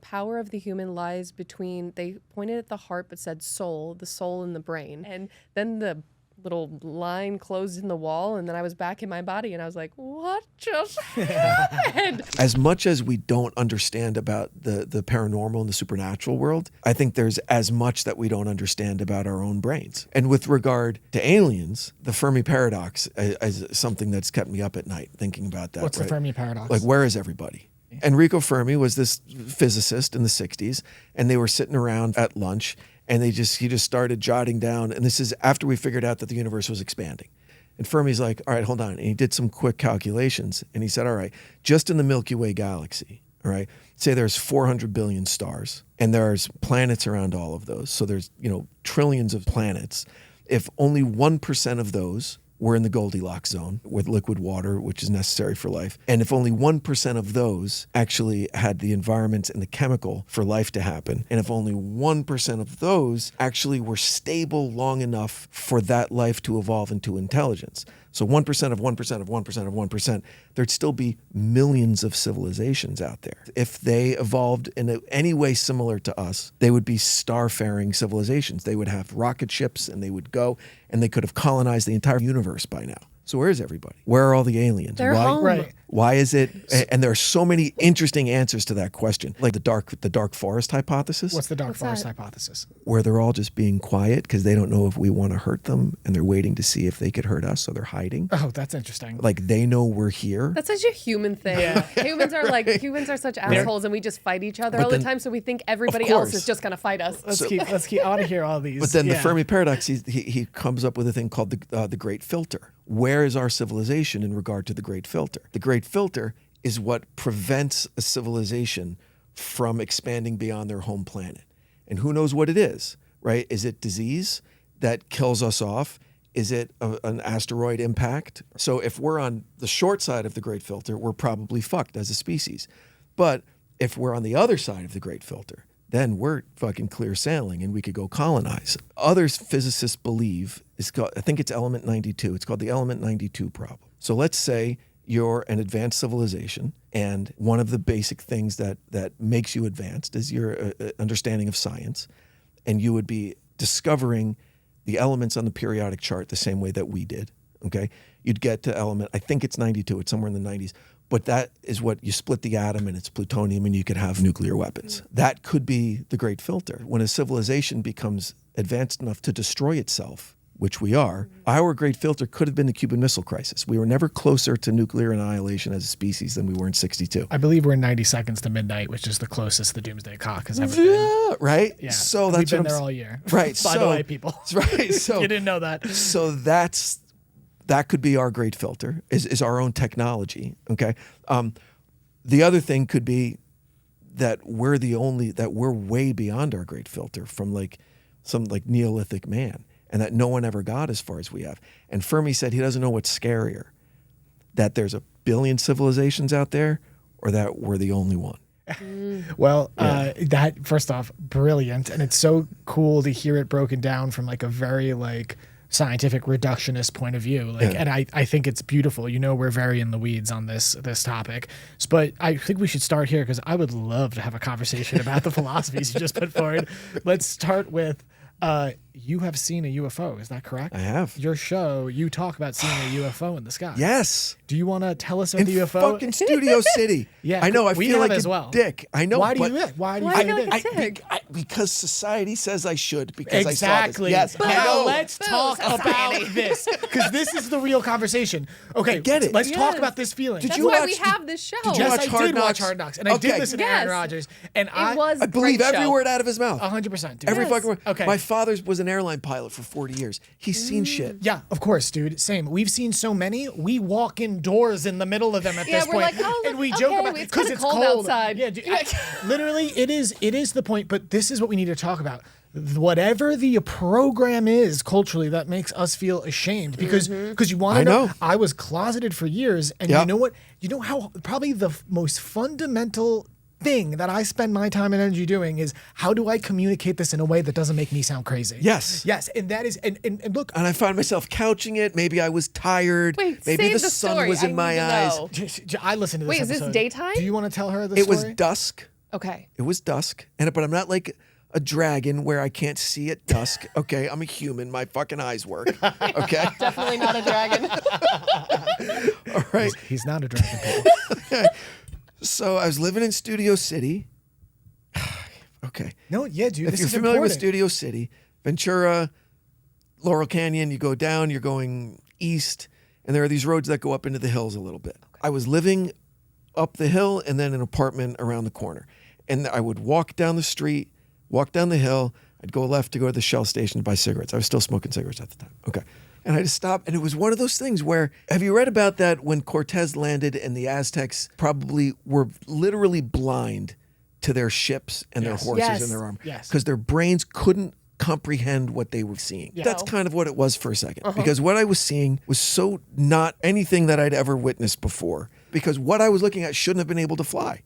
power of the human lies between," they pointed at the heart but said soul, the soul and the brain. And then the little line closed in the wall, and then I was back in my body, and I was like, what just happened? As much as we don't understand about the paranormal and the supernatural world, I think there's as much that we don't understand about our own brains. And with regard to aliens, the Fermi paradox is something that's kept me up at night thinking about that. What's the Fermi paradox? Like, where is everybody? Enrico Fermi was this physicist in the 60s, and they were sitting around at lunch, and he just started jotting down, and this is after we figured out that the universe was expanding. And Fermi's like, all right, hold on. And he did some quick calculations, and he said, all right, just in the Milky Way galaxy, all right, say there's 400 billion stars, and there's planets around all of those. So there's, trillions of planets. If only 1% of those were in the Goldilocks zone with liquid water, which is necessary for life. And if only 1% of those actually had the environment and the chemical for life to happen, and if only 1% of those actually were stable long enough for that life to evolve into intelligence. So 1% of 1% of 1% of 1%, there'd still be millions of civilizations out there. If they evolved in any way similar to us, they would be starfaring civilizations. They would have rocket ships, and they would go, and they could have colonized the entire universe by now. So where is everybody? Where are all the aliens? They're home. Right. Why is it? And there are so many interesting answers to that question, like the dark forest hypothesis. What's the dark What's forest that? hypothesis? Where they're all just being quiet because they don't know if we want to hurt them, and they're waiting to see if they could hurt us, so they're hiding. Oh, that's interesting. Like they know we're here. That's such a human thing. Humans are such assholes, and we just fight each other But all then- the time, so we think everybody Of else course. is just going to fight us. Let's keep. I want to hear all these. But then the Yeah. Fermi paradox, he comes up with a thing called the Great Filter. Where is our civilization in regard to the Great Filter? The Great Filter is what prevents a civilization from expanding beyond their home planet. And who knows what it is, right? Is it disease that kills us off? Is it an asteroid impact? So if we're on the short side of the Great Filter, we're probably fucked as a species. But if we're on the other side of the Great Filter, then we're fucking clear sailing and we could go colonize. Other physicists believe, I think it's element 92. It's called the element 92 problem. So let's say you're an advanced civilization, and one of the basic things that makes you advanced is your understanding of science, and you would be discovering the elements on the periodic chart the same way that we did, okay? You'd get to element, I think it's 92, it's somewhere in the 90s, but that is what you split the atom and it's plutonium and you could have nuclear weapons. That could be the great filter. When a civilization becomes advanced enough to destroy itself, which we are, our great filter could have been the Cuban Missile Crisis. We were never closer to nuclear annihilation as a species than we were in 62. I believe we're in 90 seconds to midnight, which is the closest the Doomsday Clock has ever been. Yeah, right? Yeah. So We've that's been what there I'm all year. Right. By the way, people. Right. So You didn't know that. So that could be our great filter, is our own technology. Okay. The other thing could be that we're way beyond our great filter from like some like Neolithic man, and that no one ever got as far as we have. And Fermi said he doesn't know what's scarier, that there's a billion civilizations out there or that we're the only one. Well, that first off, brilliant, and it's so cool to hear it broken down from like a very like scientific reductionist point of view. Like, and I think it's beautiful. You know, we're very in the weeds on this topic, but I think we should start here because I would love to have a conversation about the philosophies you just put forward. Let's start with. You have seen a UFO, is that correct? I have. Your show, you talk about seeing a UFO in the sky. Yes. Do you want to tell us about In the UFO? fucking Studio City. Yeah, I know. I we feel have like as a well. dick. I know. Why do but you? Why do you Why think do it you is? feel like a dick? Because society says I should. Because Exactly. I saw this. Yes. I Now know. let's talk about this because this is the real conversation. Okay, get it. Let's talk Yes. about this feeling. Did That's you why watch- we have this show. did you Yes, watch I Hard did watch Knocks? Hard Knocks, and I Okay. did listen to Yes. Aaron Rodgers, and It was I believe great every show. word out of his mouth. 100%, dude. Every Yes. fucking word. Okay. My father was an airline pilot for 40 years. He's seen shit. Yeah, of course, dude. Same. We've seen so many. We walk indoors in the middle of them at Yeah, this we're point, like, oh, and we look, joke okay, about it's because kinda it's cold outside. Yeah, dude, literally, it is the point. But this is what we need to talk about. Whatever the program is culturally that makes us feel ashamed because you want to know. know. I was closeted for years, and Yeah. you know what? You know how probably the most fundamental thing that I spend my time and energy doing is how do I communicate this in a way that doesn't make me sound crazy? Yes. Yes, and that is and look, And I find myself couching it. Maybe I was tired. Wait, Maybe save the the sun story. was in I my need to eyes. know. I listened to this Wait, is this episode. daytime? Do you want to tell her the It story? was dusk. Okay. It was dusk. But I'm not like a dragon where I can't see at dusk. Okay, I'm a human. My fucking eyes work. Okay. Definitely not a dragon. All right. He's not a dragon. People. So I was living in Studio City. Okay. No, yeah, dude. If This you're is familiar with important. Studio City, Ventura, Laurel Canyon, you go down, you're going east, and there are these roads that go up into the hills a little bit. I was living up the hill and then an apartment around the corner. And I would walk down the street, walk down the hill, I'd go left to go to the Shell station to buy cigarettes. I was still smoking cigarettes at the time. Okay. And I just stopped, and it was one of those things where, have you read about that when Cortez landed and the Aztecs probably were literally blind to their ships and their Yes. horses Yes. and their armor? Yes. Because their brains couldn't comprehend what they were seeing. Yeah. That's kind of what it was for a second. Because what I was seeing was so not anything that I'd ever witnessed before. Because what I was looking at shouldn't have been able to fly.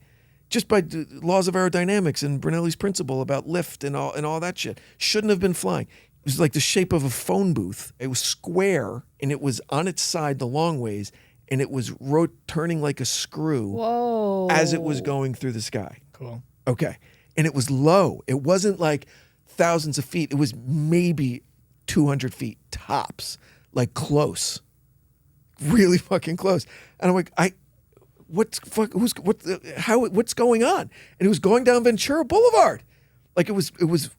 Just by laws of aerodynamics and Brunelli's principle about lift and all that shit. Shouldn't have been flying. It was like the shape of a phone booth. It was square, and it was on its side the long ways, and it was turning like a screw Whoa. as it was going through the sky. Cool. Okay. And it was low. It wasn't like thousands of feet. It was maybe 200 feet tops, like close, really fucking close. And I'm like, what's going on? And it was going down Ventura Boulevard. Like it was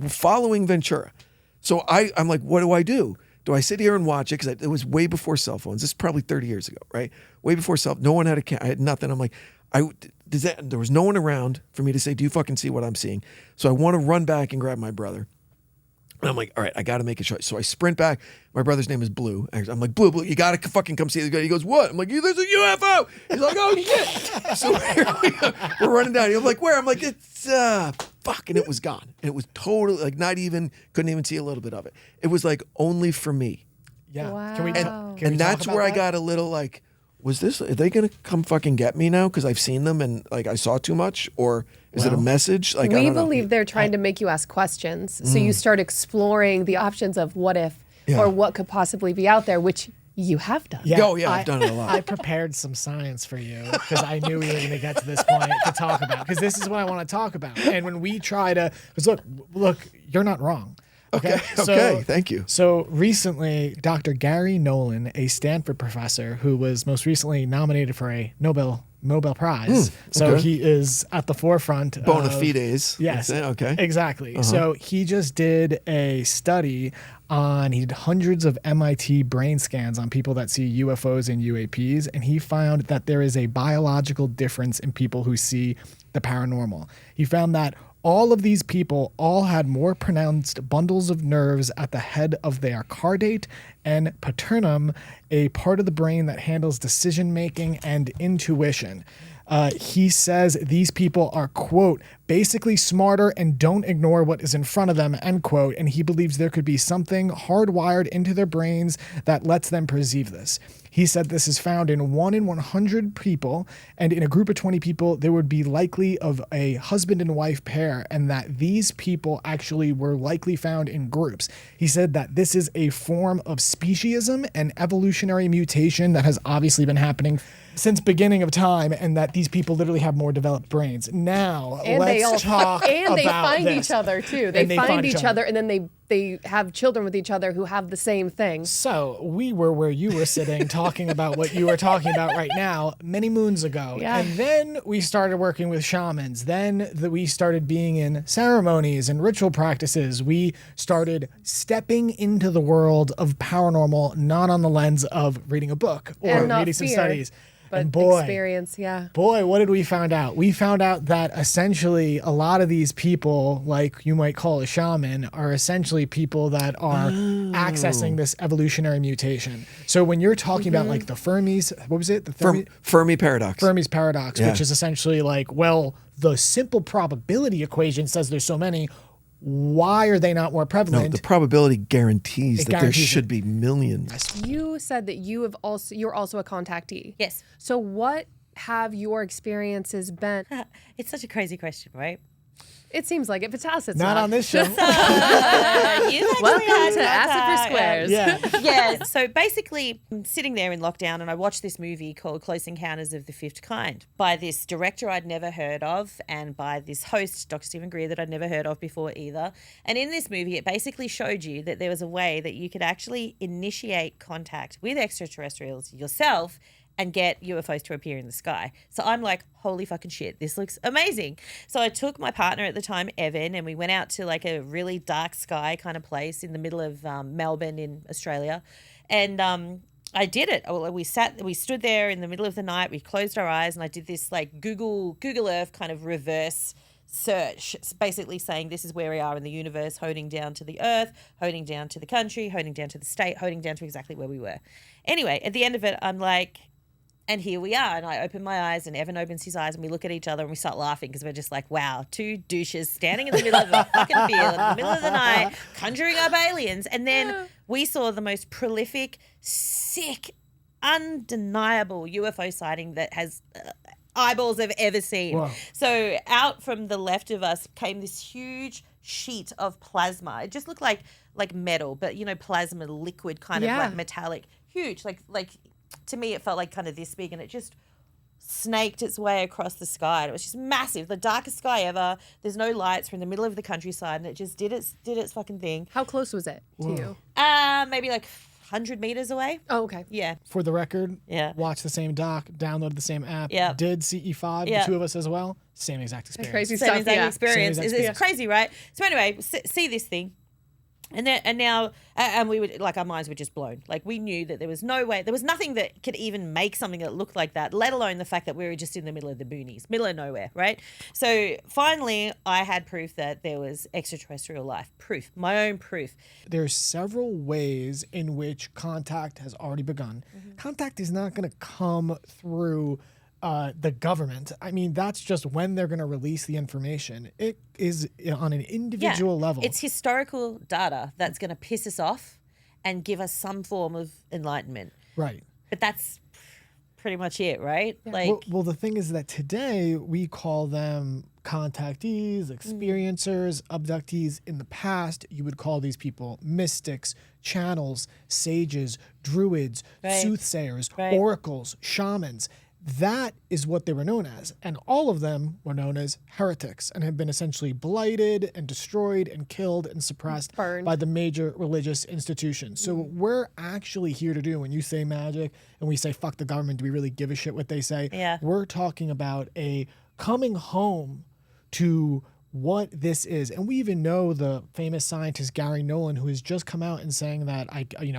following Ventura. So I'm like, what do I do? Do I sit here and watch it? Because it was way before cell phones. This is probably 30 years ago, right? Way before no one had I had nothing. I'm like, there was no one around for me to say, do you fucking see what I'm seeing? So I want to run back and grab my brother. And I'm like, all right, I got to make a choice. So I sprint back. My brother's name is Blue. I'm like, Blue, you got to fucking come see this guy. He goes, what? I'm like, there's a UFO. He's like, oh, shit. So we're running down. I'm like, where? I'm like, it's, fuck. And it was gone. And it was totally, like, couldn't even see a little bit of it. It was like only for me. Yeah. Wow. Can we And- talk And that's about where I that? got a little like, are they going to come fucking get me now? Because I've seen them and like I saw too much? Or is it a Well, message? Like, I We don't know. believe they're trying to make you ask questions. So you start exploring the options of what if Yeah. or what could possibly be out there, which you have done. Yeah. Oh, yeah, I've done it a lot. I prepared some science for you because I knew we were going to get to this point to talk about because this is what I want to talk about. And when we try to, because look, you're not wrong. Okay. So- Okay. Thank you. So recently, Dr. Gary Nolan, a Stanford professor who was most recently nominated for a Nobel Prize, so okay. he is at the forefront. Bona of, fides. Yes. Okay. Exactly. So he just did a study he did hundreds of MIT brain scans on people that see UFOs and UAPs, and he found that there is a biological difference in people who see the paranormal. He found that all of these people all had more pronounced bundles of nerves at the head of their caudate and paternum, a part of the brain that handles decision making and intuition. He says these people are, quote, basically smarter and don't ignore what is in front of them, end quote. And he believes there could be something hardwired into their brains that lets them perceive this. He said this is found in 1 in 100 people, and in a group of 20 people, there would be likely of a husband and wife pair, and that these people actually were likely found in groups. He said that this is a form of speciesism and evolutionary mutation that has obviously been happening since beginning of time, and that these people literally have more developed brains. Now, let's talk and they about find this. each other too. And They find each other, and then they have children with each other who have the same thing. So we were where you were sitting talking about what you were talking about right now many moons ago. Yeah. And then we started working with shamans. Then we started being in ceremonies and ritual practices. We started stepping into the world of paranormal, not on the lens of reading a book or And not reading some fear, studies. But And boy, experience, yeah. Boy, what did we find out? We found out that essentially a lot of these people, like you might call a shaman, are essentially people that are accessing this evolutionary mutation. So when you're talking about like the Fermi's, what was it? The Fermi paradox. Fermi's paradox, Yeah. which is essentially like, well, the simple probability equation says there's so many. Why are they not more No, prevalent? the probability guarantees It that there guarantees should it. be millions. You said that you're also a contactee. Yes. So what have your experiences been? It's such a crazy question, right? It seems like it, but to us it's not on this show. You've actually Welcome had to Acid for Squares. Yeah. Yeah, so basically, I'm sitting there in lockdown and I watched this movie called Close Encounters of the Fifth Kind by this director I'd never heard of and by this host, Dr. Stephen Greer, that I'd never heard of before either. And in this movie, it basically showed you that there was a way that you could actually initiate contact with extraterrestrials yourself and get UFOs to appear in the sky. So I'm like, holy fucking shit, this looks amazing. So I took my partner at the time, Evan, and we went out to like a really dark sky kind of place in the middle of Melbourne in Australia. And I did it. We stood there in the middle of the night, we closed our eyes, and I did this like Google Earth kind of reverse search. It's basically saying this is where we are in the universe, honing down to the earth, honing down to the country, honing down to the state, honing down to exactly where we were. Anyway, at the end of it, I'm like, and here we are. And I open my eyes and Evan opens his eyes and we look at each other and we start laughing because we're just like, wow, two douches standing in the middle of a fucking field in the middle of the night, conjuring up aliens. And then we saw the most prolific, sick, undeniable UFO sighting that has eyeballs I've ever seen. Wow. So out from the left of us came this huge sheet of plasma. It just looked like metal, but you know, plasma liquid kind of like metallic, huge, like to me, it felt like kind of this big, and it just snaked its way across the sky. And it was just massive, the darkest sky ever. There's no lights. We're in the middle of the countryside, and it just did its fucking thing. How close was it to you? Maybe like 100 meters away. Oh, okay. Yeah. For the record, Yeah. watch the same doc, download the same app, Yeah. did CE5, Yeah. the two of us as well, same exact experience. Crazy Same stuff. exact Yeah. experience. Same exact It's crazy, right? So anyway, see this thing. And now we would, like, our minds were just blown. Like, we knew that there was no way, there was nothing that could even make something that looked like that, let alone the fact that we were just in the middle of the boonies, middle of nowhere, right? So finally, I had proof that there was extraterrestrial life. Proof, my own proof. There's several ways in which contact has already begun. Contact is not going to come through the government. I mean, that's just when they're going to release the information. It is on an individual level. It's historical data that's going to piss us off and give us some form of enlightenment. Right. But that's pretty much it, right? Like, Well, the thing is that today we call them contactees, experiencers, abductees. In the past, you would call these people mystics, channels, sages, druids, Right. soothsayers, Right. oracles, shamans. That is what they were known as. And all of them were known as heretics and have been essentially blighted and destroyed and killed and suppressed Burned. by the major religious institutions. So what we're actually here to do, when you say magic and we say fuck the government, do we really give a shit what they say? Yeah. We're talking about a coming home to what this is. And we even know the famous scientist Gary Nolan, who has just come out and saying that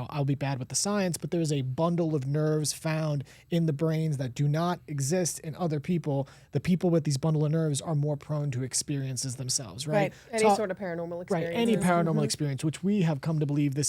I'll be bad with the science, but there's a bundle of nerves found in the brains that do not exist in other people. The people with these bundle of nerves are more prone to experiences themselves, right? Any sort of paranormal experience. Right, any paranormal experience, which we have come to believe there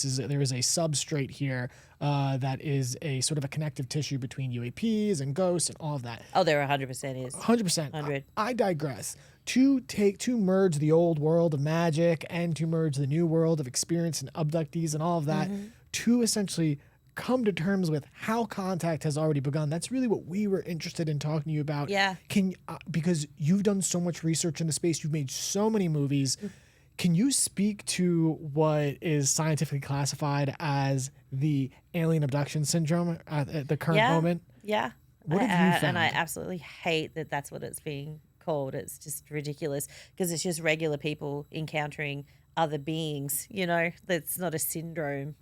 is a substrate here that is a sort of a connective tissue between UAPs and ghosts and all of that. Oh, there 100% is. 100%. 100. I digress. To merge the old world of magic and to merge the new world of experience and abductees and all of that, to essentially come to terms with how contact has already begun. That's really what we were interested in talking to you about. Yeah. Because you've done so much research in the space, you've made so many movies. Can you speak to what is scientifically classified as the alien abduction syndrome at the current moment? Yeah. What have you found? And I absolutely hate that that's what it's being called. It's just ridiculous because it's just regular people encountering other beings. That's not a syndrome.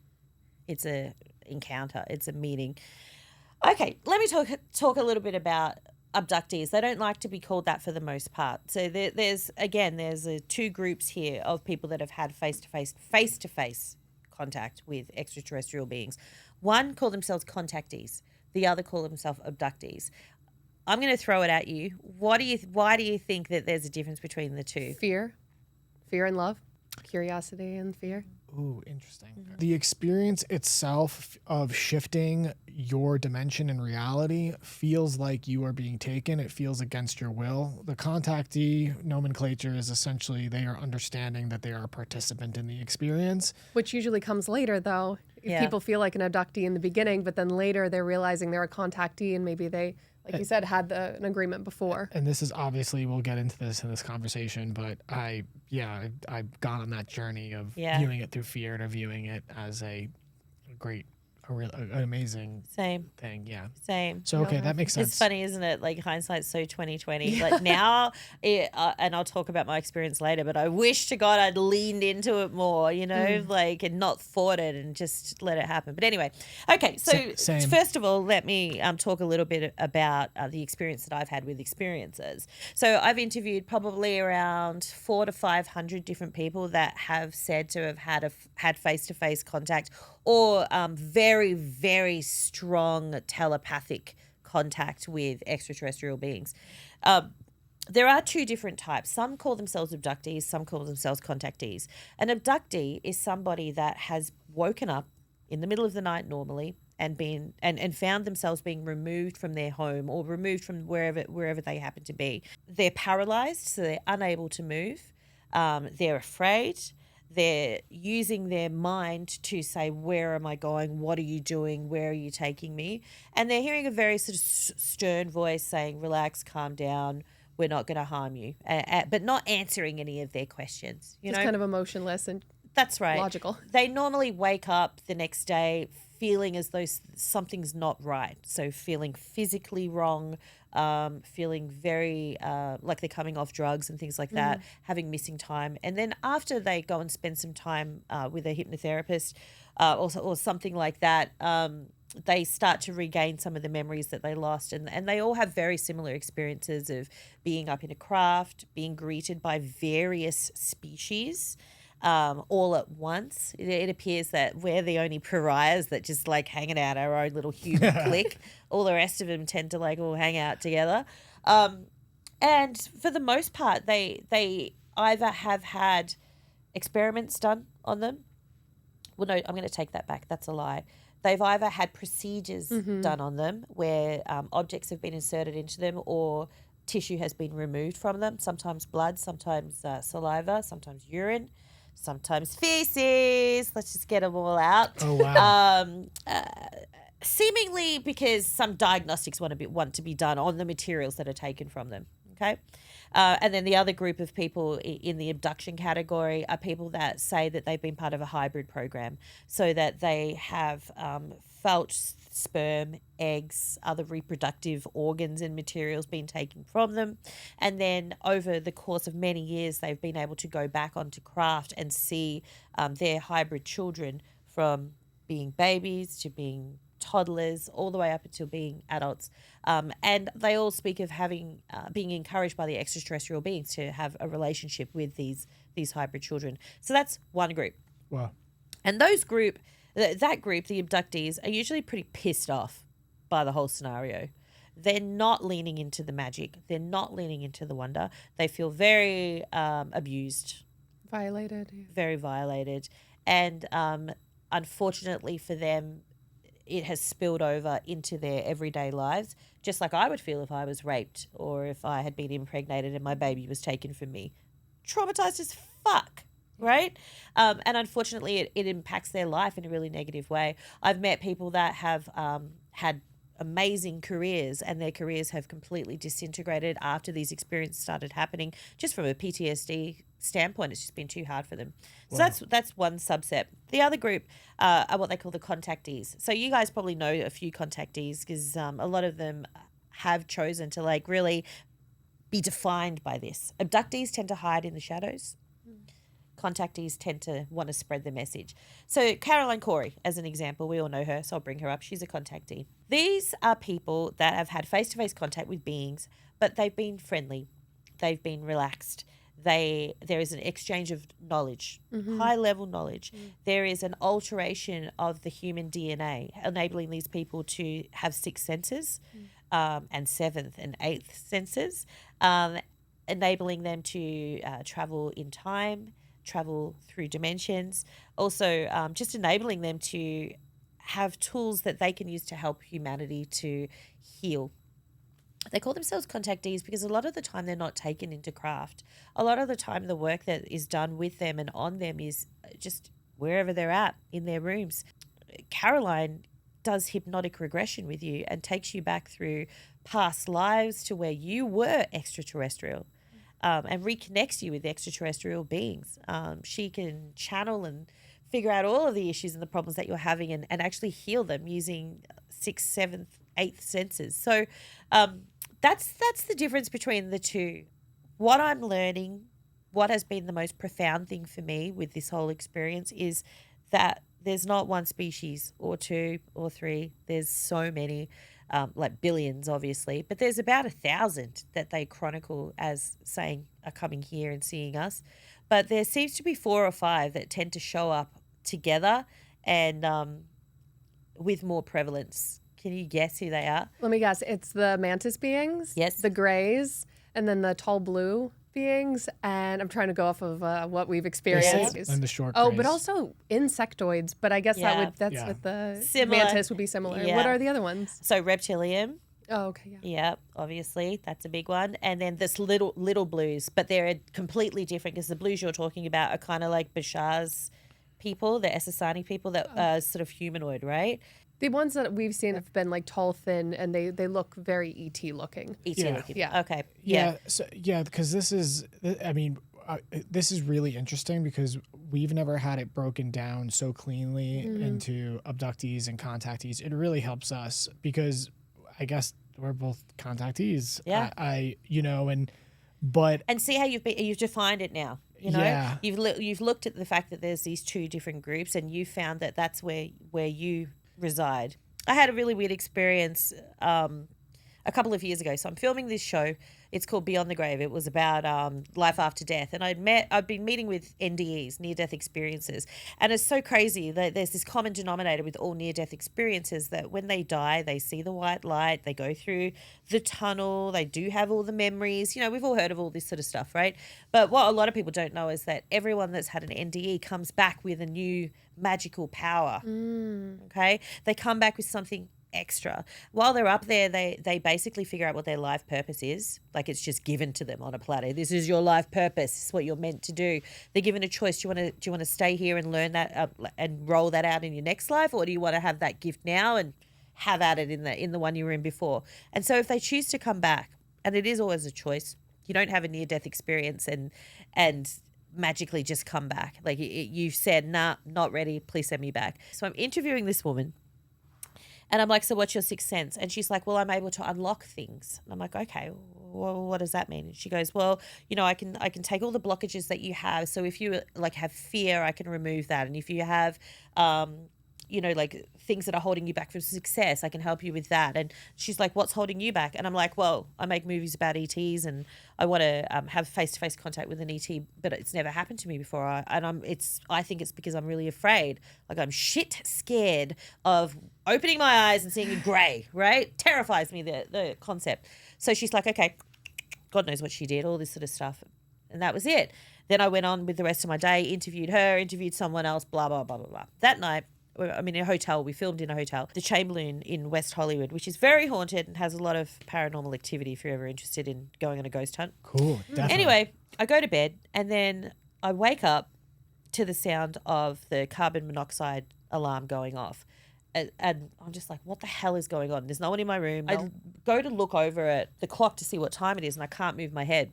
It's a encounter. It's a meeting. Okay, let me talk a little bit about abductees. They don't like to be called that for the most part. So there's two groups here of people that have had face-to-face contact with extraterrestrial beings. One call themselves contactees. The other call themselves abductees. I'm going to throw it at you. Why do you think that there's a difference between the two? Fear and love, curiosity and fear. Ooh, interesting. The experience itself of shifting your dimension and reality feels like you are being taken. It feels against your will. The contactee nomenclature is essentially they are understanding that they are a participant in the experience. Which usually comes later, though. If people feel like an abductee in the beginning, but then later they're realizing they're a contactee and maybe they, like you said, had an agreement before. And this is obviously, we'll get into this in this conversation, but I've gone on that journey of viewing it through fear to viewing it as an amazing Same thing. Yeah. Same. So, okay, that makes sense. It's funny, isn't it? Like hindsight's so 20/20. Like now, and I'll talk about my experience later, but I wish to God I'd leaned into it more, and not fought it and just let it happen. But anyway, okay. So Same. First of all, let me talk a little bit about the experience that I've had with experiences. So I've interviewed probably around 400 to 500 different people that have said to have had face-to-face contact or very, very strong telepathic contact with extraterrestrial beings. There are two different types. Some call themselves abductees, some call themselves contactees. An abductee is somebody that has woken up in the middle of the night normally and been and found themselves being removed from their home or removed from wherever they happen to be. They're paralyzed, so they're unable to move. They're afraid. They're using their mind to say, where am I going? What are you doing? Where are you taking me? And they're hearing a very sort of stern voice saying, relax, calm down. We're not going to harm you. But not answering any of their questions. Just kind of emotionless and that's right. Logical. They normally wake up the next day feeling as though something's not right. So feeling physically wrong, feeling very like they're coming off drugs and things like that, having missing time. And then after they go and spend some time with a hypnotherapist or something like that, they start to regain some of the memories that they lost. And they all have very similar experiences of being up in a craft, being greeted by various species, all at once. It appears that we're the only pariahs that just like hanging out our own little human clique. All the rest of them tend to like all hang out together. And for the most part, they either have had experiments done on them. Well, no, I'm going to take that back. That's a lie. They've either had procedures done on them where objects have been inserted into them or tissue has been removed from them, sometimes blood, sometimes saliva, sometimes urine, sometimes feces. Let's just get them all out. Oh, wow. Seemingly because some diagnostics want to be done on the materials that are taken from them. Okay. And then the other group of people in the abduction category are people that say that they've been part of a hybrid program, so that they have felt sperm, eggs, other reproductive organs and materials being taken from them. And then over the course of many years, they've been able to go back onto craft and see their hybrid children from being babies to being toddlers, all the way up until being adults. And they all speak of having being encouraged by the extraterrestrial beings to have a relationship with these hybrid children. So that's one group. Wow. And that group, the abductees, are usually pretty pissed off by the whole scenario. They're not leaning into the magic. They're not leaning into the wonder. They feel very abused, Violated. Yeah. very violated. And unfortunately for them, it has spilled over into their everyday lives, just like I would feel if I was raped or if I had been impregnated and my baby was taken from me. Traumatized as fuck. Right? And unfortunately, it impacts their life in a really negative way. I've met people that have had amazing careers and their careers have completely disintegrated after these experiences started happening. Just from a PTSD standpoint, it's just been too hard for them. So that's one subset. The other group are what they call the contactees. So you guys probably know a few contactees because a lot of them have chosen to like really be defined by this. Abductees tend to hide in the shadows. Contactees tend to want to spread the message. So Caroline Corey, as an example, we all know her, so I'll bring her up. She's a contactee. These are people that have had face-to-face contact with beings, but they've been friendly. They've been relaxed. There is an exchange of knowledge, high-level knowledge. There is an alteration of the human DNA, enabling these people to have sixth senses and seventh and eighth senses, enabling them to travel in time, travel through dimensions, also just enabling them to have tools that they can use to help humanity to heal. They call themselves contactees because a lot of the time they're not taken into craft. A lot of the time the work that is done with them and on them is just wherever they're at in their rooms. Caroline does hypnotic regression with you and takes you back through past lives to where you were extraterrestrial. And reconnects you with extraterrestrial beings. She can channel and figure out all of the issues and the problems that you're having and actually heal them using sixth, seventh, eighth senses. So that's the difference between the two. What I'm learning, what has been the most profound thing for me with this whole experience is that there's not one species or two or three. There's so many. Like billions, obviously, but there's about 1,000 that they chronicle as saying are coming here and seeing us. But there seems to be 4 or 5 that tend to show up together and with more prevalence. Can you guess who they are? Let me guess. It's the mantis beings. Yes. The grays, and then the tall blue beings. And I'm trying to go off of what we've experienced. And the short Oh, grays. but also insectoids. But I guess that's Yeah. with the Similar. mantis would be similar. Yeah. What are the other ones? So reptilian. Oh, okay. Yeah. Yeah, obviously that's a big one. And then this little blues, but they're completely different because the blues you're talking about are kind of like Bashar's people, the Essassani people that are sort of humanoid, right? The ones that we've seen have been like tall, thin, and they look very ET looking. E.T. Yeah. looking. Yeah. Okay. Yeah. So, because this is, I mean, this is really interesting because we've never had it broken down so cleanly into abductees and contactees. It really helps us because I guess we're both contactees. Yeah. And see how you've defined it now. You know, Yeah. you've looked at the fact that there's these 2 different groups, and you found that that's where you reside. I had a really weird experience a couple of years ago. So I'm filming this show. It's called Beyond the Grave. It was about life after death. And I'd been meeting with NDEs, near-death experiences. And it's so crazy that there's this common denominator with all near-death experiences that when they die, they see the white light, they go through the tunnel, they do have all the memories. You know, we've all heard of all this sort of stuff, right? But what a lot of people don't know is that everyone that's had an NDE comes back with a new magical power, okay? They come back with something extra. While they're up there, they basically figure out what their life purpose is. Like it's just given to them on a platter. This is your life purpose. This is what you're meant to do. They're given a choice. Do you want to stay here and learn that and roll that out in your next life, or do you want to have that gift now and have at it in the one you were in before? And so if they choose to come back, and it is always a choice, you don't have a near-death experience and magically just come back. Like you've said, nah, not ready. Please send me back. So I'm interviewing this woman And I'm like, so what's your sixth sense? And she's like, well, I'm able to unlock things. And I'm like, okay, well, what does that mean? And she goes, well, you know, I can take all the blockages that you have. So if you like have fear, I can remove that. And if you have, you know, like things that are holding you back from success, I can help you with that. And she's like, what's holding you back? And I'm like, well, I make movies about ETs and I want to have face-to-face contact with an ET, but it's never happened to me before. I think it's because I'm really afraid. Like I'm shit scared of opening my eyes and seeing a grey, right? Terrifies me, the concept. So she's like, okay, God knows what she did, all this sort of stuff. And that was it. Then I went on with the rest of my day, interviewed her, interviewed someone else, blah, blah, blah, blah, blah. That night, I'm in a hotel. We filmed in a hotel, the Chamberlain in West Hollywood, which is very haunted and has a lot of paranormal activity if you're ever interested in going on a ghost hunt. Cool. Definitely. Anyway, I go to bed and then I wake up to the sound of the carbon monoxide alarm going off. And I'm just like, what the hell is going on? There's no one in my room. I go to look over at the clock to see what time it is and I can't move my head.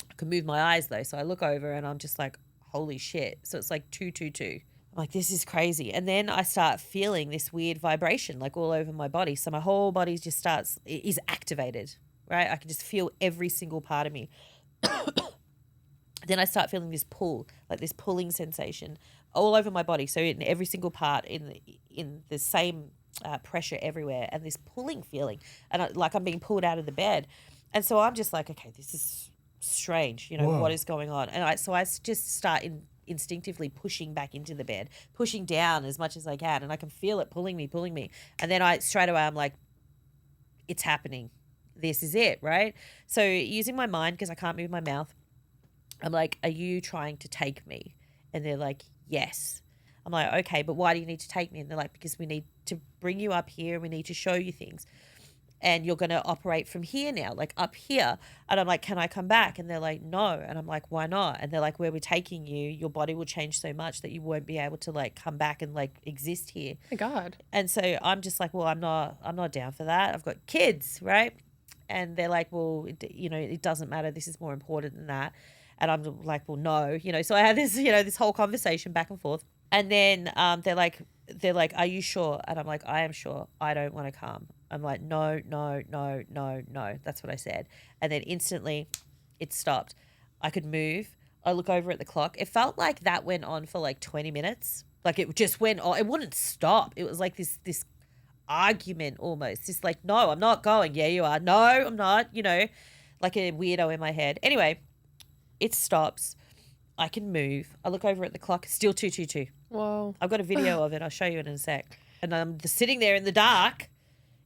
I can move my eyes though. So I look over and I'm just like, holy shit. So it's like 222. I'm like, this is crazy. And then I start feeling this weird vibration like all over my body. So my whole body just is activated, right? I can just feel every single part of me. Then I start feeling this pull, like this pulling sensation all over my body. So in every single part, in the same pressure everywhere, and this pulling feeling. And like I'm being pulled out of the bed. And so I'm just like, okay, this is strange. You know, Whoa. what is going on? And I just start instinctively pushing back into the bed, pushing down as much as I can, and I can feel it pulling me. And then straight away I'm like, it's happening. This is it, right? So using my mind, because I can't move my mouth, I'm like, are you trying to take me? And they're like, yes. I'm like, okay, but why do you need to take me? And they're like, because we need to bring you up here and we need to show you things. And you're going to operate from here now, like up here. And I'm like, can I come back? And they're like, no. And I'm like, why not? And they're like, where we're taking you, your body will change so much that you won't be able to like come back and like exist here. My God. And so I'm just like, well, I'm not down for that. I've got kids, right? And they're like, well, you know, it doesn't matter. This is more important than that. And I'm like, well, no, you know. So I had this, you know, this whole conversation back and forth. And then they're like, are you sure? And I'm like, I am sure. I don't want to come. I'm like, no. That's what I said. And then instantly it stopped. I could move. I look over at the clock. It felt like that went on for like 20 minutes. Like it just went on. It wouldn't stop. It was like this argument almost. It's like, no, I'm not going. Yeah, you are. No, I'm not. You know, like a weirdo in my head. Anyway, it stops. I can move. I look over at the clock. Still 222. Whoa. I've got a video of it. I'll show you in a sec. And I'm sitting there in the dark,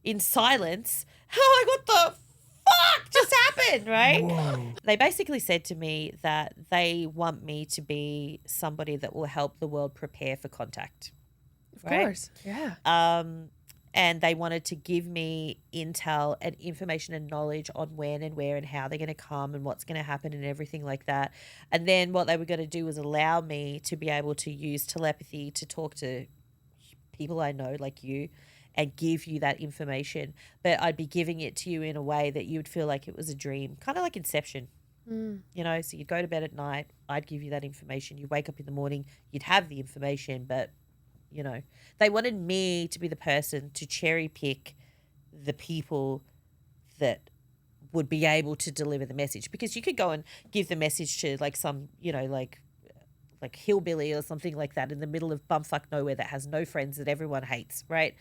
in silence. Oh, what the fuck just happened, right? Whoa. They basically said to me that they want me to be somebody that will help the world prepare for contact. Of course. Yeah. And they wanted to give me intel and information and knowledge on when and where and how they're going to come and what's going to happen and everything like that. And then what they were going to do was allow me to be able to use telepathy to talk to people I know like you and give you that information. But I'd be giving it to you in a way that you would feel like it was a dream, kind of like Inception. You know, so you'd go to bed at night, I'd give you that information. You wake up in the morning, you'd have the information, but you know, they wanted me to be the person to cherry pick the people that would be able to deliver the message, because you could go and give the message to like some, you know, like hillbilly or something like that in the middle of bumfuck nowhere that has no friends that everyone hates, right?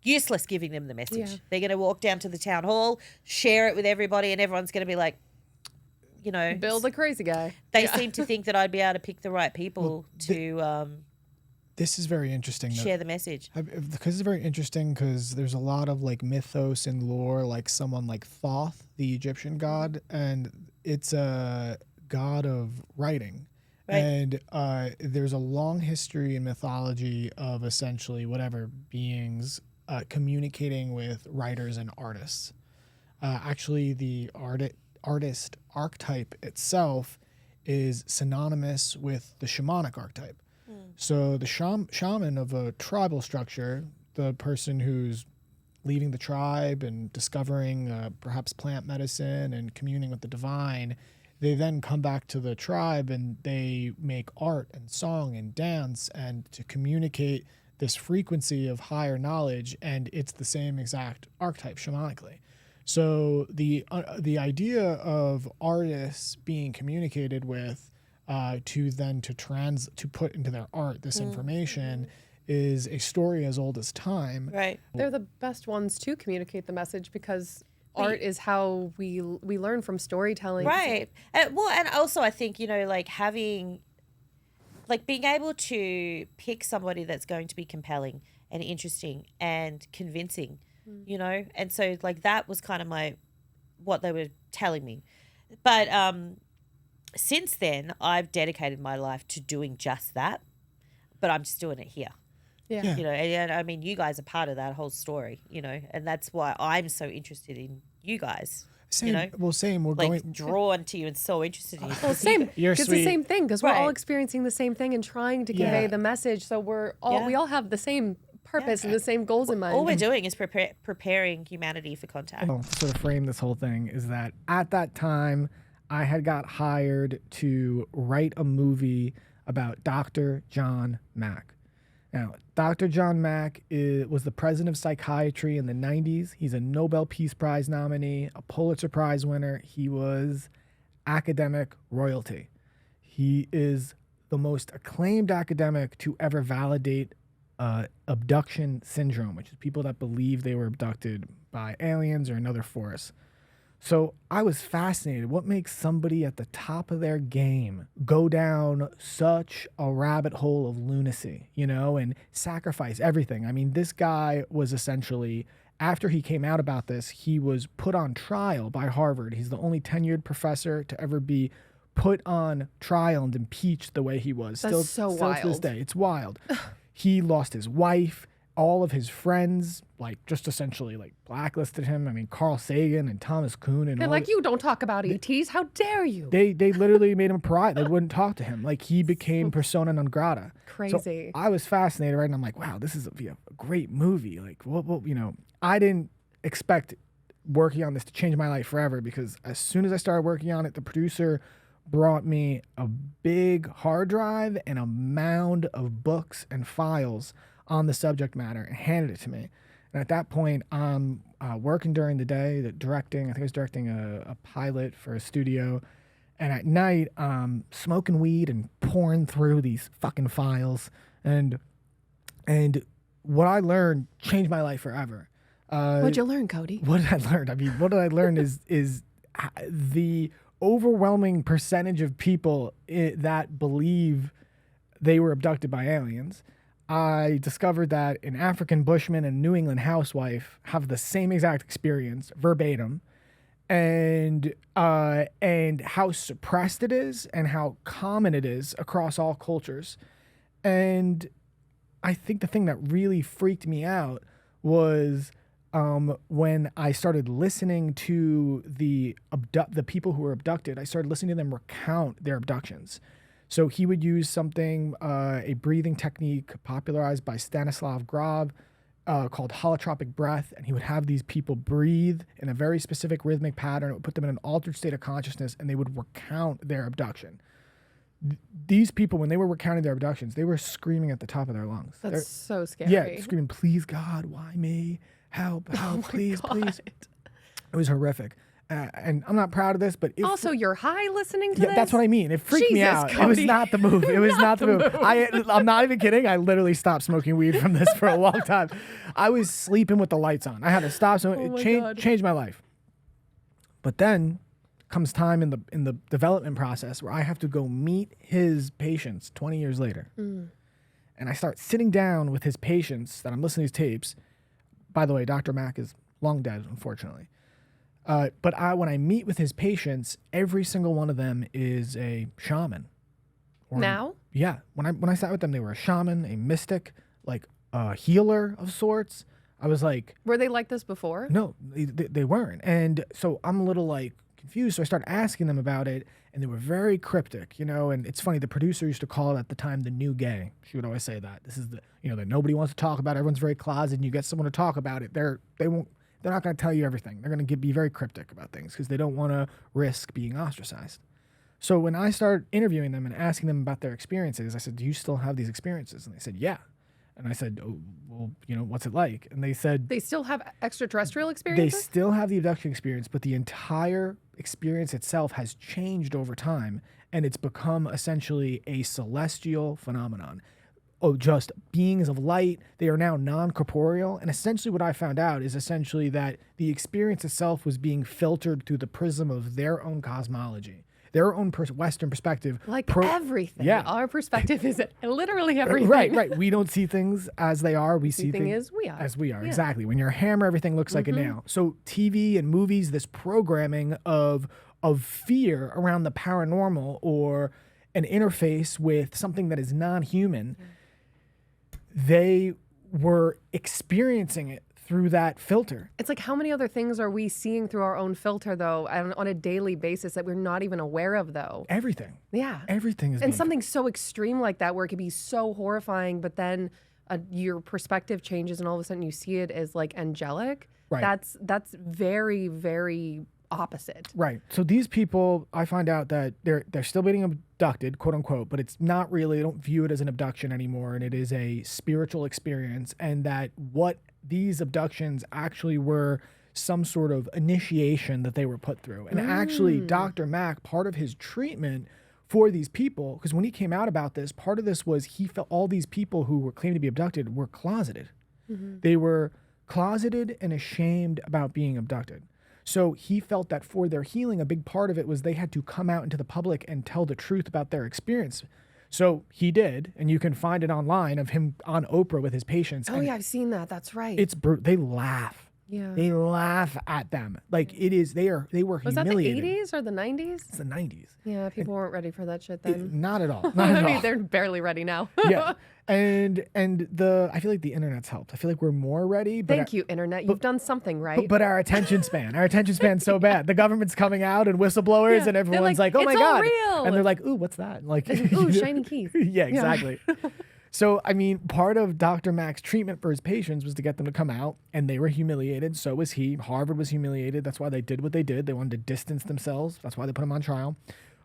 Useless giving them the message. Yeah. They're going to walk down to the town hall, share it with everybody, and everyone's going to be like, you know, Bill the crazy guy. they seem to think that I'd be able to pick the right people to This is very interesting. share the message. Because it's very interesting because there's a lot of like mythos and lore, like someone like Thoth, the Egyptian god, and it's a god of writing. Right. And there's a long history in mythology of essentially whatever beings communicating with writers and artists. Actually, the artist archetype itself is synonymous with the shamanic archetype. So the shaman of a tribal structure, the person who's leaving the tribe and discovering perhaps plant medicine and communing with the divine, they then come back to the tribe and they make art and song and dance and to communicate this frequency of higher knowledge, and it's the same exact archetype shamanically. So the idea of artists being communicated with to put into their art this information is a story as old as time. Right. They're the best ones to communicate the message because art is how we learn from storytelling. Right. And also I think, like having, like being able to pick somebody that's going to be compelling and interesting and convincing, and so like that was kind of what they were telling me. But since then, I've dedicated my life to doing just that, but I'm just doing it here. Yeah. And I mean, you guys are part of that whole story, and that's why I'm so interested in you guys. Same. Well, same. We're Like drawn to you and so interested in you. Well, same. You're It's sweet. the same thing because we're all Right. experiencing the same thing and trying to convey Yeah. the message. So we all have the same purpose and the same goals in mind. All we're doing is preparing humanity for contact. To sort of frame this whole thing is that at that time, I had got hired to write a movie about Dr. John Mack. Now, Dr. John Mack was the president of psychiatry in the 90s. He's a Nobel Peace Prize nominee, a Pulitzer Prize winner. He was academic royalty. He is the most acclaimed academic to ever validate abduction syndrome, which is people that believe they were abducted by aliens or another force. So I was fascinated. What makes somebody at the top of their game go down such a rabbit hole of lunacy, and sacrifice everything? I mean, this guy was essentially, after he came out about this, he was put on trial by Harvard. He's the only tenured professor to ever be put on trial and impeached the way he was. That's still so to this wild. day. It's wild. He lost his wife. All of his friends, just essentially blacklisted him. I mean, Carl Sagan and Thomas Kuhn and They're all like, you don't talk about ETs. How dare you? they literally made him a pariah. They wouldn't talk to him. Like, he became persona non grata. Crazy. So I was fascinated, right? And I'm like, wow, this is a great movie. Like, what, I didn't expect working on this to change my life forever, because as soon as I started working on it, the producer brought me a big hard drive and a mound of books and files on the subject matter and handed it to me. And at that point, I'm working during the day, directing. I think I was directing a pilot for a studio. And at night, smoking weed and pouring through these fucking files. And what I learned changed my life forever. What'd you learn, Cody? What did I learn? I mean, what did I learn is the overwhelming percentage of people that believe they were abducted by aliens. I discovered that an African bushman and New England housewife have the same exact experience, verbatim, and how suppressed it is and how common it is across all cultures. And I think the thing that really freaked me out was when I started listening to the people who were abducted. I started listening to them recount their abductions. So he would use something, a breathing technique popularized by Stanislav Grof called holotropic breath, and he would have these people breathe in a very specific rhythmic pattern. It would put them in an altered state of consciousness, and they would recount their abduction. These people, when they were recounting their abductions, they were screaming at the top of their lungs. That's so scary. Yeah, screaming, "Please God, why me? Help, please, please." It was horrific. And I'm not proud of this, but Also, you're high listening to this? that's what I mean. It freaked me Jesus, out. It was Cody. not the move. It was not the move. I'm not even kidding. I literally stopped smoking weed from this for a long time. I was sleeping with the lights on. I had to stop. So Oh my it God. changed my life. But then comes time in the development process where I have to go meet his patients 20 years later. And I start sitting down with his patients that I'm listening to his tapes. By the way, Dr. Mack is long dead, unfortunately. But when I meet with his patients, every single one of them is a shaman. Now? Yeah. When I sat with them, they were a shaman, a mystic, like a healer of sorts. I was like, Were they like this before? no, they weren't. And so I'm a little confused. So I started asking them about it, and they were very cryptic, And it's funny, the producer used to call it at the time the new gay. She would always say that. This is that nobody wants to talk about. Everyone's very closeted, and you get someone to talk about it. They're not going to tell you everything. They're going to be very cryptic about things because they don't want to risk being ostracized. So when I started interviewing them and asking them about their experiences, I said, "Do you still have these experiences?" And they said, "Yeah." And I said, oh, well, what's it like? And they said They still have extraterrestrial they experiences? still have the abduction experience, but the entire experience itself has changed over time, and it's become essentially a celestial phenomenon. Oh, just beings of light. They are now non-corporeal. And essentially what I found out is essentially that the experience itself was being filtered through the prism of their own cosmology, their own Western perspective. Like everything. Yeah. Our perspective is literally everything. Right. We don't see things as they are. We see things as we are. As we are, Yeah. exactly. When you're a hammer, everything looks like a nail. So TV and movies, this programming of fear around the paranormal or an interface with something that is non-human, they were experiencing it through that filter. It's like, how many other things are we seeing through our own filter, though, on a daily basis that we're not even aware of, though? Everything. Yeah. Everything is And being something so extreme like that, where it could be so horrifying, but then your perspective changes and all of a sudden you see it as like angelic. Right. That's very, very opposite. Right. So these people, I find out that they're still being abducted, quote unquote, but it's not really, they don't view it as an abduction anymore, and it is a spiritual experience, and that what these abductions actually were some sort of initiation that they were put through. And actually, Dr. Mack, part of his treatment for these people, because when he came out about this, part of this was he felt all these people who were claimed to be abducted were closeted. They were closeted and ashamed about being abducted. So he felt that for their healing, a big part of it was they had to come out into the public and tell the truth about their experience. So he did, and you can find it online of him on Oprah with his patients. Oh, and yeah, I've seen that. That's right. it's they laugh. Yeah. They laugh at them. Like it is, they were Was that the humiliated. 80s or the 90s? It's the 90s. Yeah, people weren't ready for that shit then. Not at all. Not at I mean, all. they're barely ready now. Yeah. And I feel like the internet's helped. I feel like we're more ready. But Thank you, Internet. You've done something right. But our attention's span's so bad. The government's coming out and whistleblowers, Yeah. and They're everyone's like, like, oh my "It's all God. real." And they're like, ooh, what's that? Like, Ooh, shiny keys. Yeah, exactly. So, I mean, part of Dr. Mack's treatment for his patients was to get them to come out, and they were humiliated. So was he. Harvard was humiliated. That's why they did what they did. They wanted to distance themselves. That's why they put him on trial.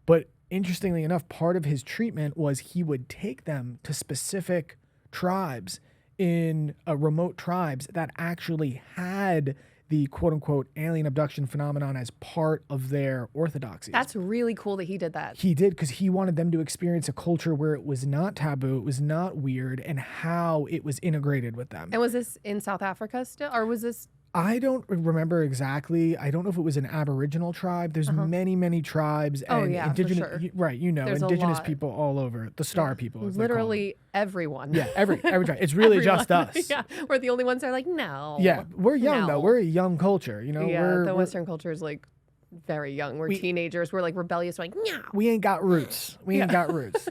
But interestingly enough, part of his treatment was he would take them to specific tribes in remote tribes that actually had the quote unquote alien abduction phenomenon as part of their orthodoxy. That's really cool that he did that. He did, because he wanted them to experience a culture where it was not taboo, it was not weird, and how it was integrated with them. And was this in South Africa still? Or was this? I don't remember exactly. I don't know if it was an Aboriginal tribe. There's many tribes Oh, and yeah, for indigenous, sure. Right? There's a Indigenous lot. people all over. The star people, as they call them. Literally everyone. Yeah, every tribe. It's really just Everyone. us. Yeah, we're the only ones that are like, no. Yeah, we're young no. though. We're a young culture. Yeah, we're, the we're- Western culture is like very young. We're teenagers. We're like rebellious. We're like, no. we ain't got roots. We ain't got roots.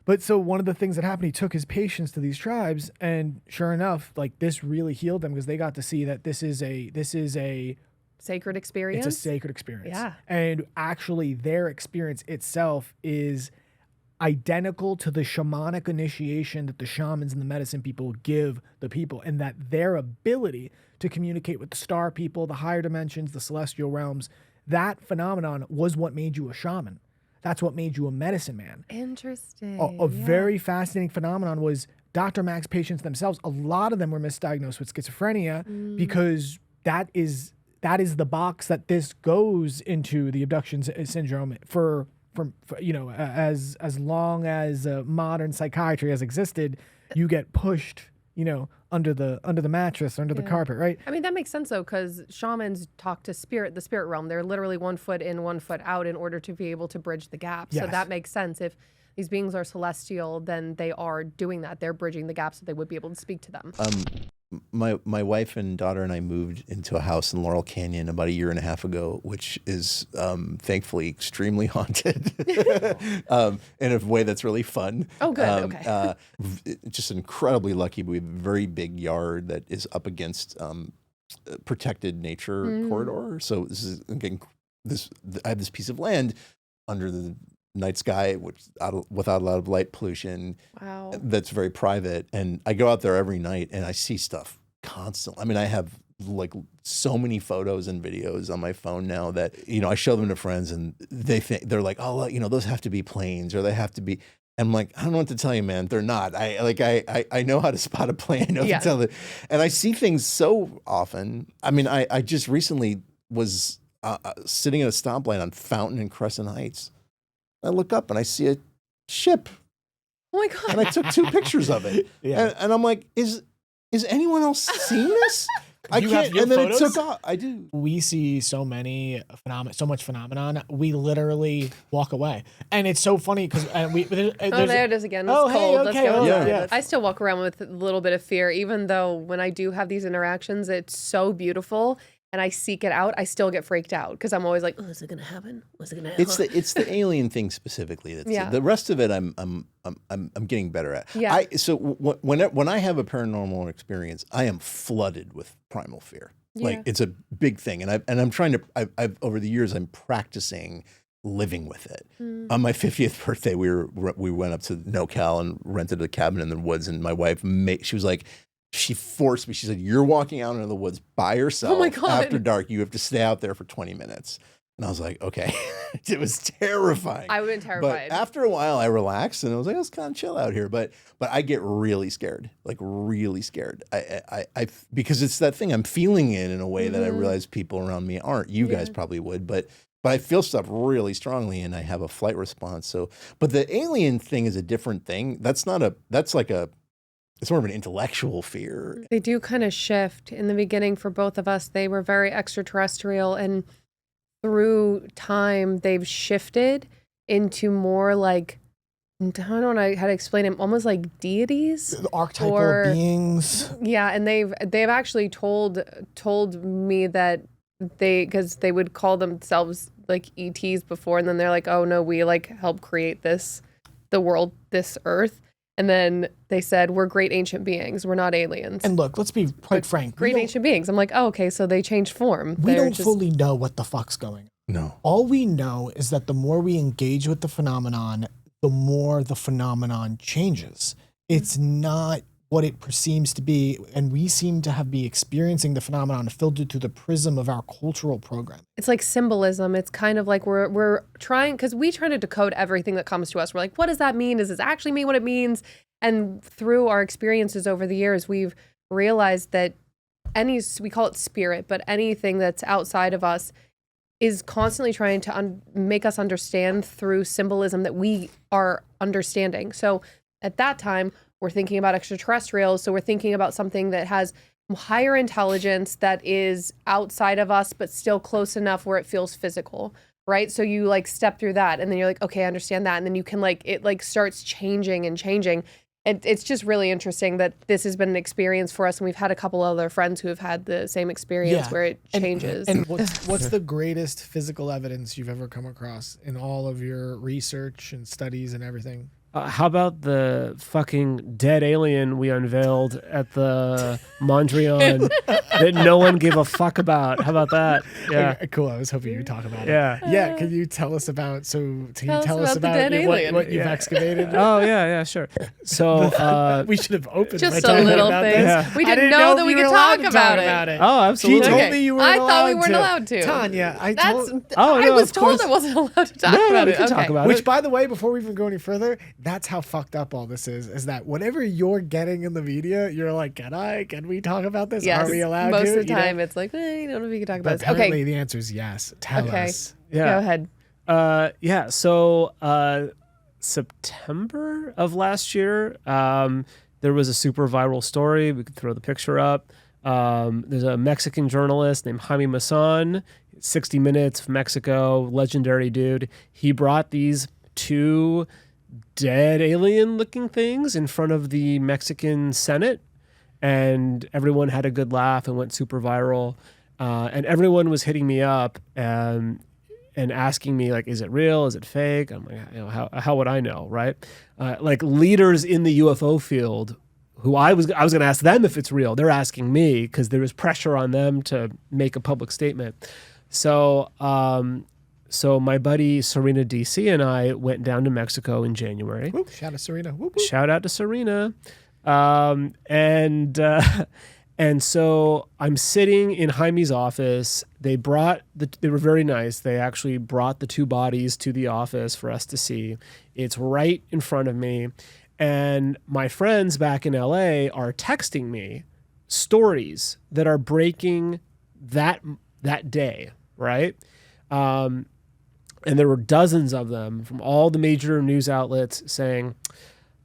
But so one of the things that happened, he took his patients to these tribes, and sure enough, like this really healed them, because they got to see that this is a Sacred experience. it's a sacred experience. Yeah. And actually their experience itself is identical to the shamanic initiation that the shamans and the medicine people give the people, and that their ability to communicate with the star people, the higher dimensions, the celestial realms, that phenomenon was what made you a shaman. That's what made you a medicine man. Interesting. A very fascinating phenomenon was Dr. Mack's patients themselves. A lot of them were misdiagnosed with schizophrenia because that is the box that this goes into, the abduction syndrome for as long as modern psychiatry has existed. You get pushed, under the mattress, under the carpet, right? I mean, that makes sense, though, because shamans talk to the spirit realm. They're literally 1 foot in, 1 foot out in order to be able to bridge the gap. So Yes. that makes sense. If these beings are celestial, then they are doing that. They're bridging the gap so they would be able to speak to them. My wife and daughter and I moved into a house in Laurel Canyon about 1.5 years ago, which is thankfully extremely haunted in a way that's really fun. Oh, good. Okay. Just incredibly lucky. We have a very big yard that is up against protected nature corridor. So this is I have this piece of land under the night sky, without a lot of light pollution. Wow. That's very private. And I go out there every night and I see stuff constantly. I mean, I have like so many photos and videos on my phone now that, I show them to friends and they're like, oh, those have to be planes, or they have to be. And I'm like, I don't know what to tell you, man. They're not. I know how to spot a plane. I know Yeah. to tell it. And I see things so often. I mean, I just recently was sitting at a stoplight on Fountain and Crescent Heights. I look up and I see a ship. Oh my God. And I took 2 pictures of it. Yeah. And I'm like, is anyone else seeing this? I You have can't. your And then it photos? took off. I do. We see so much phenomenon. We literally walk away, and it's so funny because There it is again. It's Oh, hey, cold. okay, Let's go yeah, inside. yeah. I still walk around with a little bit of fear, even though when I do have these interactions, it's so beautiful and I seek it out. I still get freaked out because I'm always like, oh, is it gonna happen? What's it gonna happen? It's the alien thing specifically. That's Yeah. The rest of it, I'm getting better at. Yeah. So when I have a paranormal experience, I am flooded with primal fear. Like Yeah. it's a big thing, and I'm trying to. I've over the years I'm practicing living with it. On my 50th birthday, we went up to NoCal and rented a cabin in the woods, and my wife she was like. She forced me. She said, "You're walking out into the woods by yourself Oh my God. after dark. You have to stay out there for 20 minutes." And I was like, "Okay." It was terrifying. I would have been terrified. But after a while, I relaxed and I was like, "Let's kind of chill out here." But I get really scared, like really scared. I because it's that thing. I'm feeling it in a way that I realize people around me aren't. You guys probably would, but I feel stuff really strongly, and I have a flight response. So, but the alien thing is a different thing. That's it's more of an intellectual fear. They do kind of shift. In the beginning for both of us, they were very extraterrestrial, and through time they've shifted into more like, I don't know how to explain it, almost like deities. the archetypal or- beings. Yeah, and they've actually told me that because they would call themselves like ETs before, and then they're like, oh no, we like help create the world, this earth. And then they said, we're great ancient beings. We're not aliens. And look, let's be quite frank. Great ancient beings. I'm like, oh, okay, so they changed form. We They're don't fully know what the fuck's going on. No. All we know is that the more we engage with the phenomenon, the more the phenomenon changes. It's not what it seems to be, and we seem to be experiencing the phenomenon filtered through the prism of our cultural program. It's like symbolism. It's kind of like we're trying, because we try to decode everything that comes to us. We're like, what does that mean? Does this actually mean what it means? And through our experiences over the years, we've realized that we call it spirit, but anything that's outside of us is constantly trying to make us understand through symbolism that we are understanding. So at that time, we're thinking about extraterrestrials. So we're thinking about something that has higher intelligence that is outside of us, but still close enough where it feels physical, right? So you like step through that and then you're like, okay, I understand that. And then you can it starts changing and changing. And it's just really interesting that this has been an experience for us. And we've had a couple other friends who have had the same experience where it changes. And what's the greatest physical evidence you've ever come across in all of your research and studies and everything? How about the fucking dead alien we unveiled at the Mondrian that no one gave a fuck about? How about that? Yeah. Okay, cool. I was hoping you'd talk about it. Yeah. Yeah. Can you tell us about? Can you tell us about the about dead alien. what you've excavated? Oh, yeah, sure. So, We should have opened Just by a talking little about thing. this. Yeah. We I didn't know know if that we you could were allowed talk to about it. oh, She absolutely. told Okay. me you weren't I allowed thought we to. weren't allowed to. Tanya, I That's. told. Oh, I no, was of told course. I wasn't allowed to talk No, about we it. can talk about Which, it. by the way, before we even go any further, that's how fucked up all this is that whatever you're getting in the media, you're like, can we talk about this? Yes. Are we allowed Most to? of the time, it's like, you don't know if you can talk But about this. apparently Okay. the answer is yes. Tell Okay. us. Yeah. Go ahead. So September of last year, there was a super viral story. We could throw the picture up. There's a Mexican journalist named Jaime Maussan, 60 Minutes of Mexico, legendary dude. He brought these 2 dead alien-looking things in front of the Mexican Senate, and everyone had a good laugh and went super viral. And everyone was hitting me up and asking me, like, is it real? Is it fake? I'm like, how would I know, right? Like leaders in the UFO field who I was going to ask them if it's real. They're asking me because there was pressure on them to make a public statement. So my buddy Serena DC and I went down to Mexico in January. Whoop, shout out Serena. Whoop, whoop. Shout out to Serena. And so I'm sitting in Jaime's office. They were very nice. They actually brought the 2 bodies to the office for us to see. It's right in front of me. And my friends back in LA are texting me stories that are breaking that day, right? And there were dozens of them from all the major news outlets saying,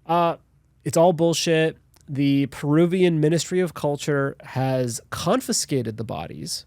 it's all bullshit. The Peruvian Ministry of Culture has confiscated the bodies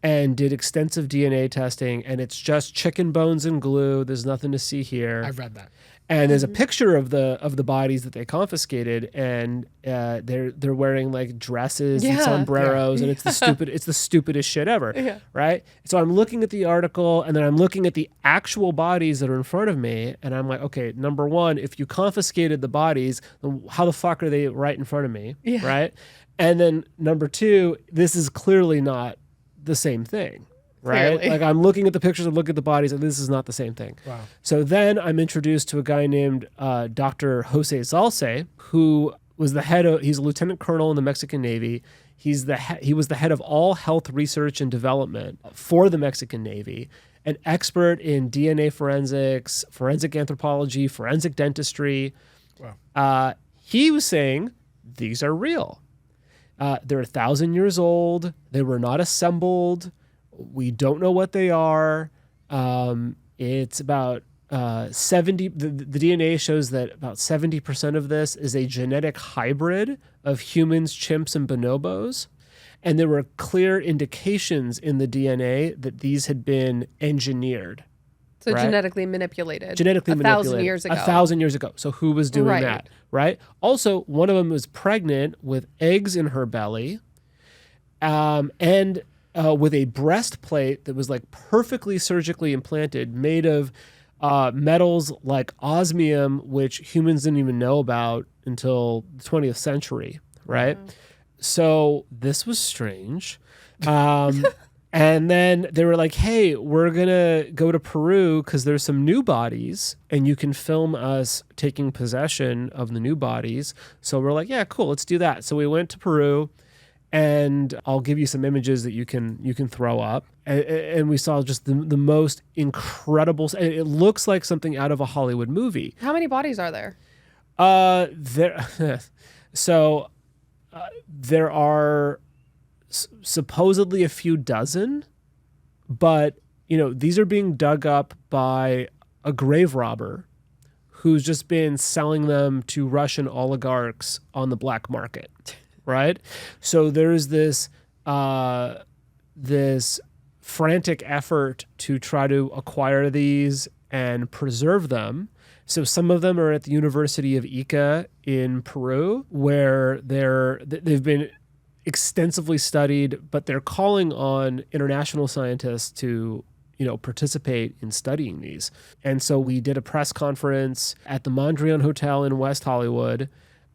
and did extensive DNA testing, and it's just chicken bones and glue. There's nothing to see here. I've read that. And there's a picture of the bodies that they confiscated, and they're wearing like dresses and sombreros, and it's the stupidest shit ever, right? So I'm looking at the article, and then I'm looking at the actual bodies that are in front of me, and I'm like, okay, number one, if you confiscated the bodies, then how the fuck are they right in front of me, right? And then number two, this is clearly not the same thing. Right? Clearly. Like I'm looking at the pictures and looking at the bodies, and this is not the same thing. Wow. So then I'm introduced to a guy named Dr. Jose Zalce, who was he's a lieutenant colonel in the Mexican Navy. He was the head of all health research and development for the Mexican Navy, an expert in DNA forensics, forensic anthropology, forensic dentistry. Wow. He was saying these are real. They're 1,000 years old. They were not assembled. We don't know what they are. It's about 70. The DNA shows that about 70% of this is a genetic hybrid of humans, chimps, and bonobos. And there were clear indications in the DNA that these had been engineered. So right? genetically manipulated. Genetically manipulated. 1,000 years ago. 1,000 years ago. So who was doing that, right? Also, one of them was pregnant with eggs in her belly. And with a breastplate that was like perfectly surgically implanted, made of metals like osmium, which humans didn't even know about until the 20th century, right? Wow. So this was strange. And then they were like, hey, we're going to go to Peru because there's some new bodies and you can film us taking possession of the new bodies. So we're like, yeah, cool, let's do that. So we went to Peru. And I'll give you some images that you can throw up. And we saw just the most incredible. It looks like something out of a Hollywood movie. How many bodies are there? There are supposedly a few dozen, but these are being dug up by a grave robber who's just been selling them to Russian oligarchs on the black market. Right, so there's this frantic effort to try to acquire these and preserve them. So some of them are at the University of Ica in Peru, where they've been extensively studied, but they're calling on international scientists to participate in studying these. And so we did a press conference at the Mondrian Hotel in West Hollywood.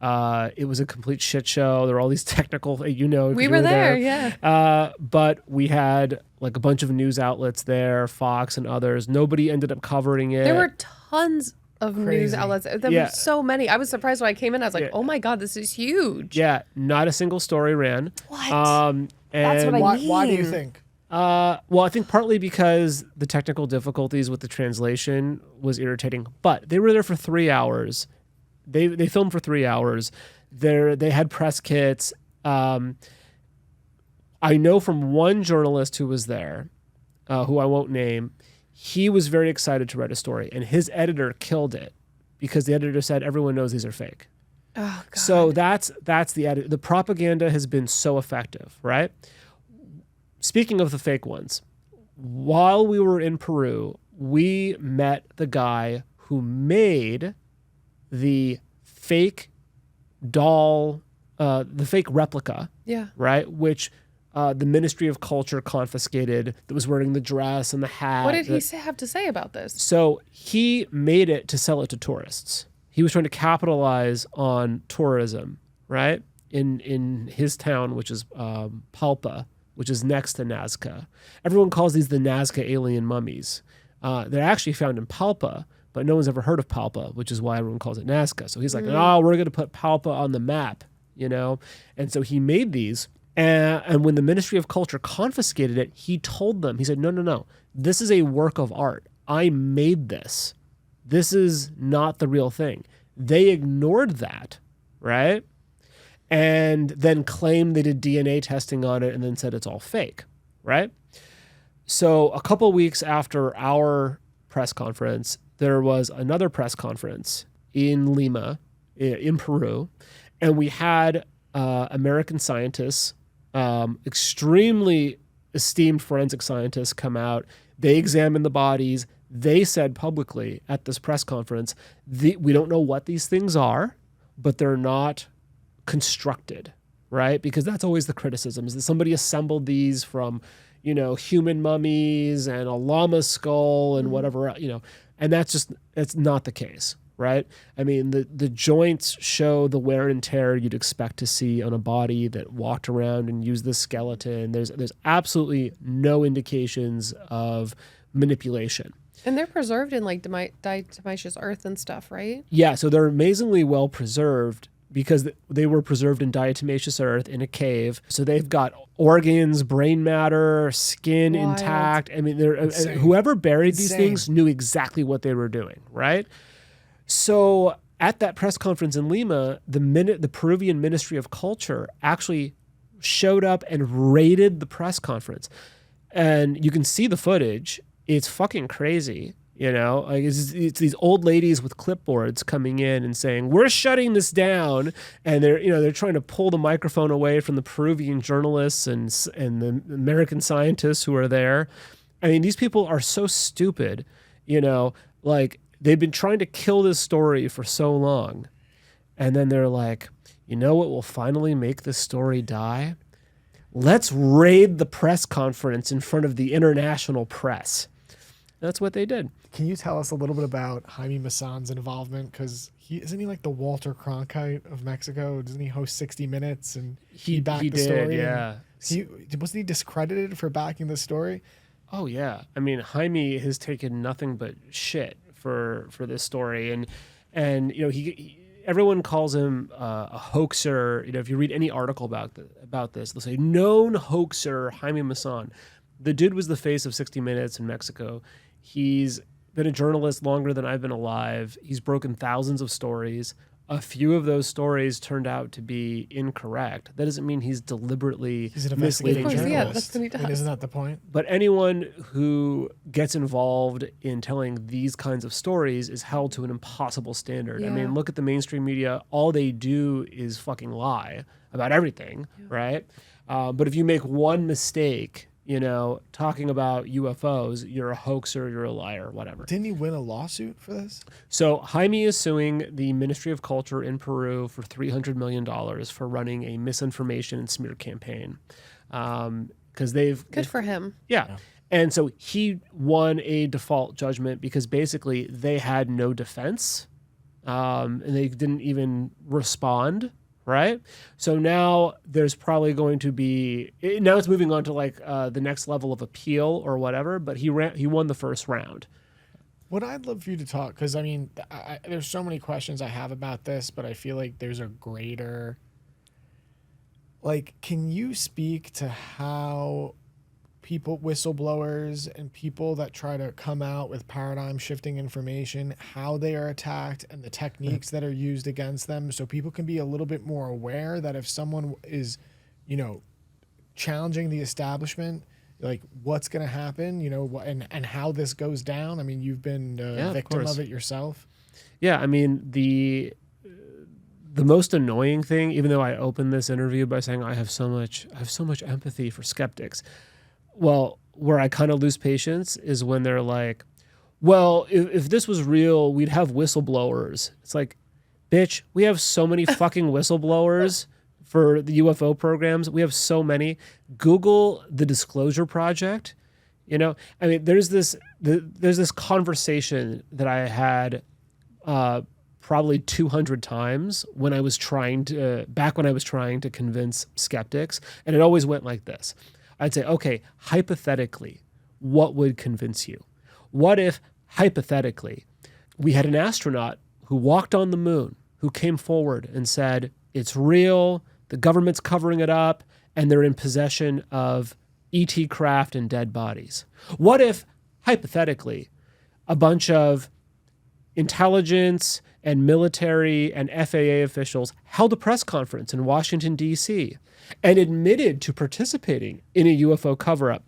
It was a complete shit show. There were all these technical, we were there, yeah. But we had like a bunch of news outlets there, Fox and others. Nobody ended up covering it. There were tons of news outlets. There were so many. I was surprised when I came in. I was like, oh my God, this is huge. Yeah, not a single story ran. What? That's what I mean. Why do you think? Well, I think partly because the technical difficulties with the translation was irritating, but they were there for 3 hours. They filmed for 3 hours. They had press kits. I know from one journalist who was there, who I won't name, he was very excited to write a story, and his editor killed it because the editor said everyone knows these are fake. Oh, God. So that's the edit. The propaganda has been so effective, right? Speaking of the fake ones, while we were in Peru, we met the guy who made the fake Dahl, the fake replica, right? Which the Ministry of Culture confiscated, that was wearing the dress and the hat. What did he have to say about this? So he made it to sell it to tourists. He was trying to capitalize on tourism, right? In his town, which is Palpa, which is next to Nazca. Everyone calls these the Nazca alien mummies. They're actually found in Palpa, but no one's ever heard of Palpa, which is why everyone calls it Nazca. So he's like, we're going to put Palpa on the map, And so he made these. And when the Ministry of Culture confiscated it, he told them, he said, no, this is a work of art. I made this. This is not the real thing. They ignored that, right? And then claimed they did DNA testing on it and then said it's all fake, right? So a couple weeks after our press conference, there was another press conference in Lima, in Peru, and we had American scientists, extremely esteemed forensic scientists come out. They examined the bodies. They said publicly at this press conference, we don't know what these things are, but they're not constructed, right? Because that's always the criticism, is that somebody assembled these from, human mummies and a llama skull and whatever, and it's not the case, right? I mean, the joints show the wear and tear you'd expect to see on a body that walked around and used the skeleton. There's absolutely no indications of manipulation. And they're preserved in like diatomaceous earth and stuff, right? Yeah, so they're amazingly well preserved because they were preserved in diatomaceous earth in a cave. So they've got organs, brain matter, skin Wild. intact. I mean, whoever buried these things knew exactly what they were doing, right? So at that press conference in Lima, the Peruvian Ministry of Culture actually showed up and raided the press conference. And you can see the footage. It's fucking crazy. Like it's these old ladies with clipboards coming in and saying, we're shutting this down. And they're trying to pull the microphone away from the Peruvian journalists and the American scientists who are there. I mean, these people are so stupid, like they've been trying to kill this story for so long. And then they're like, what will finally make this story die? Let's raid the press conference in front of the international press. That's what they did. Can you tell us a little bit about Jaime Maussan's involvement? Because isn't he like the Walter Cronkite of Mexico? Doesn't he host 60 Minutes and he backed the did, story? Yeah. Wasn't he discredited for backing the story? Oh yeah. I mean, Jaime has taken nothing but shit for this story, and he everyone calls him a hoaxer. If you read any article about this, they'll say known hoaxer Jaime Maussan. The dude was the face of 60 Minutes in Mexico. He's been a journalist longer than I've been alive. He's broken thousands of stories. A few of those stories turned out to be incorrect. That doesn't mean he's deliberately misleading journalist. Yeah, that's what he does. Isn't that the point? But anyone who gets involved in telling these kinds of stories is held to an impossible standard. Yeah. I mean, look at the mainstream media. All they do is fucking lie about everything, right? But if you make one mistake, talking about UFOs, you're a hoaxer, you're a liar, whatever. Didn't he win a lawsuit for this? So Jaime is suing the Ministry of Culture in Peru for $300 million for running a misinformation and smear campaign. Because Good for him. Yeah. And so he won a default judgment because basically they had no defense and they didn't even respond. Right. So now there's probably going to be, now it's moving on to like the next level of appeal or whatever, but he won the first round. What I'd love for you to talk, because I mean, there's so many questions I have about this, but I feel like there's a greater, like, can you speak to how people, whistleblowers and people that try to come out with paradigm shifting information, how they are attacked and the techniques that are used against them, so people can be a little bit more aware that if someone is, challenging the establishment, like what's going to happen, and how this goes down. I mean, you've been a victim of it yourself. Yeah. I mean, the most annoying thing, even though I opened this interview by saying I have so much empathy for skeptics. Well, where I kind of lose patience is when they're like, well, if this was real, we'd have whistleblowers. It's like, bitch, we have so many fucking whistleblowers for the UFO programs. We have so many. Google the Disclosure Project. I mean, there's this conversation that I had probably 200 times when I was trying to convince skeptics, and it always went like this. I'd say, okay, hypothetically, what would convince you? What if, hypothetically, we had an astronaut who walked on the moon, who came forward and said, it's real, the government's covering it up, and they're in possession of ET craft and dead bodies? What if, hypothetically, a bunch of intelligence and military and FAA officials held a press conference in Washington, D.C., and admitted to participating in a UFO cover-up?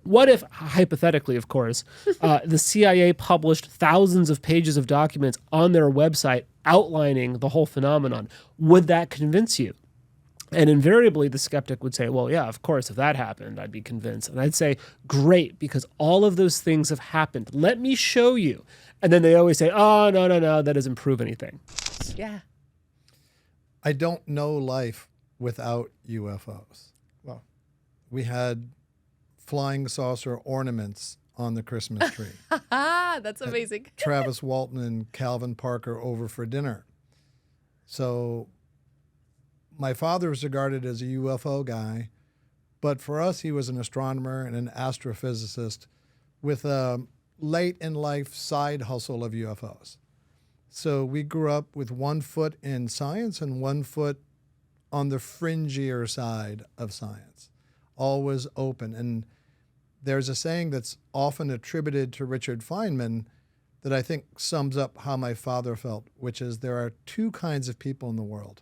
What if, hypothetically, of course, the CIA published thousands of pages of documents on their website outlining the whole phenomenon? Would that convince you? And invariably, the skeptic would say, well, yeah, of course, if that happened, I'd be convinced. And I'd say, great, because all of those things have happened. Let me show you. And then they always say, oh, no, that doesn't prove anything. Yeah. I don't know life without UFOs. Well, We had flying saucer ornaments on the Christmas tree. That's amazing. Travis Walton and Calvin Parker over for dinner. So my father was regarded as a UFO guy, but for us, he was an astronomer and an astrophysicist with a late in life side hustle of UFOs. So we grew up with 1 foot in science and 1 foot on the fringier side of science, always open. And there's a saying that's often attributed to Richard Feynman that I think sums up how my father felt, which is there are 2 kinds of people in the world.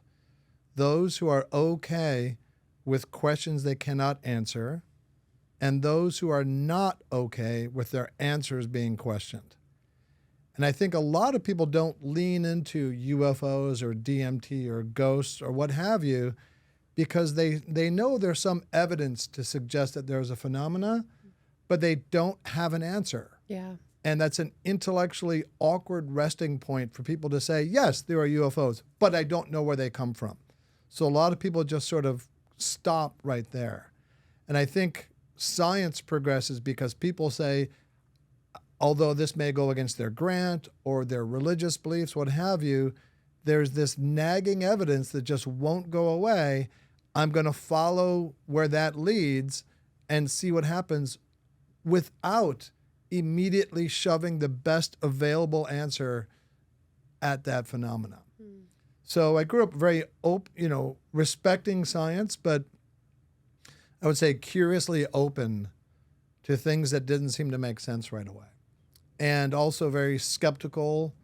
Those who are okay with questions they cannot answer, and those who are not okay with their answers being questioned. And I think a lot of people don't lean into UFOs or DMT or ghosts or what have you because they know there's some evidence to suggest that there's a phenomena, but they don't have an answer. Yeah. And that's an intellectually awkward resting point for people to say, yes, there are UFOs, but I don't know where they come from. So a lot of people just sort of stop right there. And I think science progresses because people say, although this may go against their grant or their religious beliefs, what have you, there's this nagging evidence that just won't go away. I'm going to follow where that leads and see what happens without immediately shoving the best available answer at that phenomena. So I grew up very respecting science, but I would say curiously open to things that didn't seem to make sense right away. And also very skeptical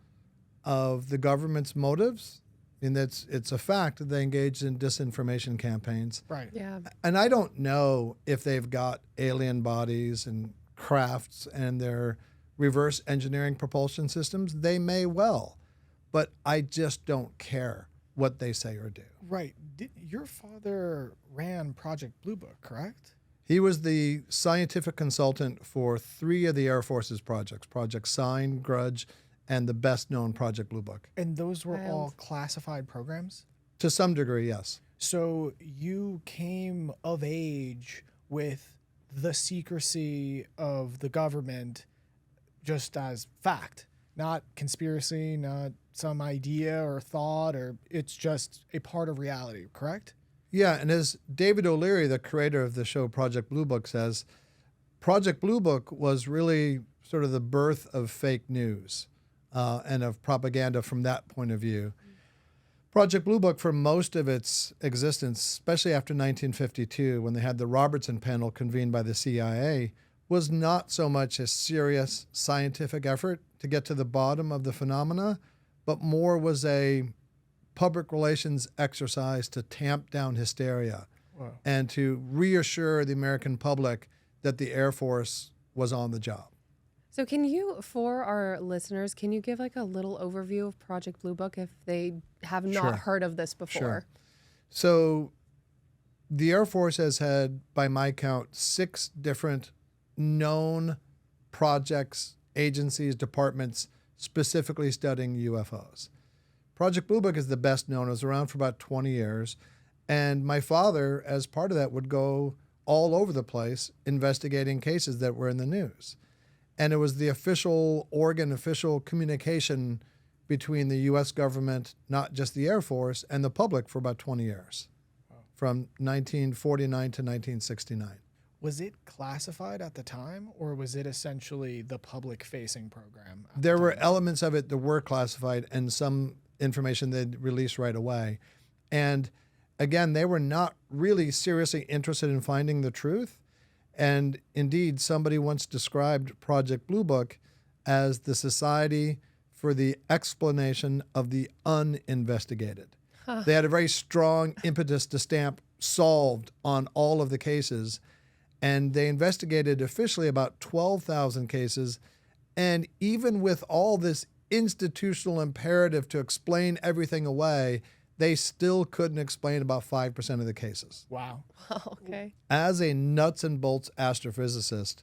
of the government's motives. And it's a fact that they engaged in disinformation campaigns. right. Yeah. And I don't know if they've got alien bodies and crafts and their reverse engineering propulsion systems. They may well, but I just don't care what they say or do. Right. Your father ran Project Bluebook, correct? He was the scientific consultant for 3 of the Air Force's projects, Project Sign, Grudge, and the best-known Project Bluebook. And those were all Wild. classified programs? To some degree, yes. So you came of age with the secrecy of the government just as fact, not conspiracy, not some idea or thought, or it's just a part of reality, correct? Yeah, and as David O'Leary, the creator of the show Project Bluebook, says, Project Bluebook was really sort of the birth of fake news and of propaganda from that point of view. Project Bluebook, for most of its existence, especially after 1952, when they had the Robertson panel convened by the CIA, was not so much a serious scientific effort to get to the bottom of the phenomena, but more was a public relations exercise to tamp down hysteria and to reassure the American public that the Air Force was on the job. So can you, for our listeners, can you give like a little overview of Project Bluebook if they have not Sure. heard of this before? Sure. So the Air Force has had, by my count, 6 different known projects, agencies, departments specifically studying UFOs. Project Bluebook is the best known. It was around for about 20 years. And my father, as part of that, would go all over the place investigating cases that were in the news. And it was the official organ, official communication between the U.S. government, not just the Air Force, and the public for about 20 years, from 1949 to 1969. Was it classified at the time, or was it essentially the public-facing program? at the There were time? elements of it that were classified and some information they'd release right away. And again, they were not really seriously interested in finding the truth. And indeed, somebody once described Project Bluebook as the Society for the Explanation of the Uninvestigated. They had a very strong impetus to stamp solved on all of the cases. And they investigated officially about 12,000 cases. And even with all this institutional imperative to explain everything away, they still couldn't explain about 5% of the cases. Wow. Okay. As a nuts and bolts astrophysicist,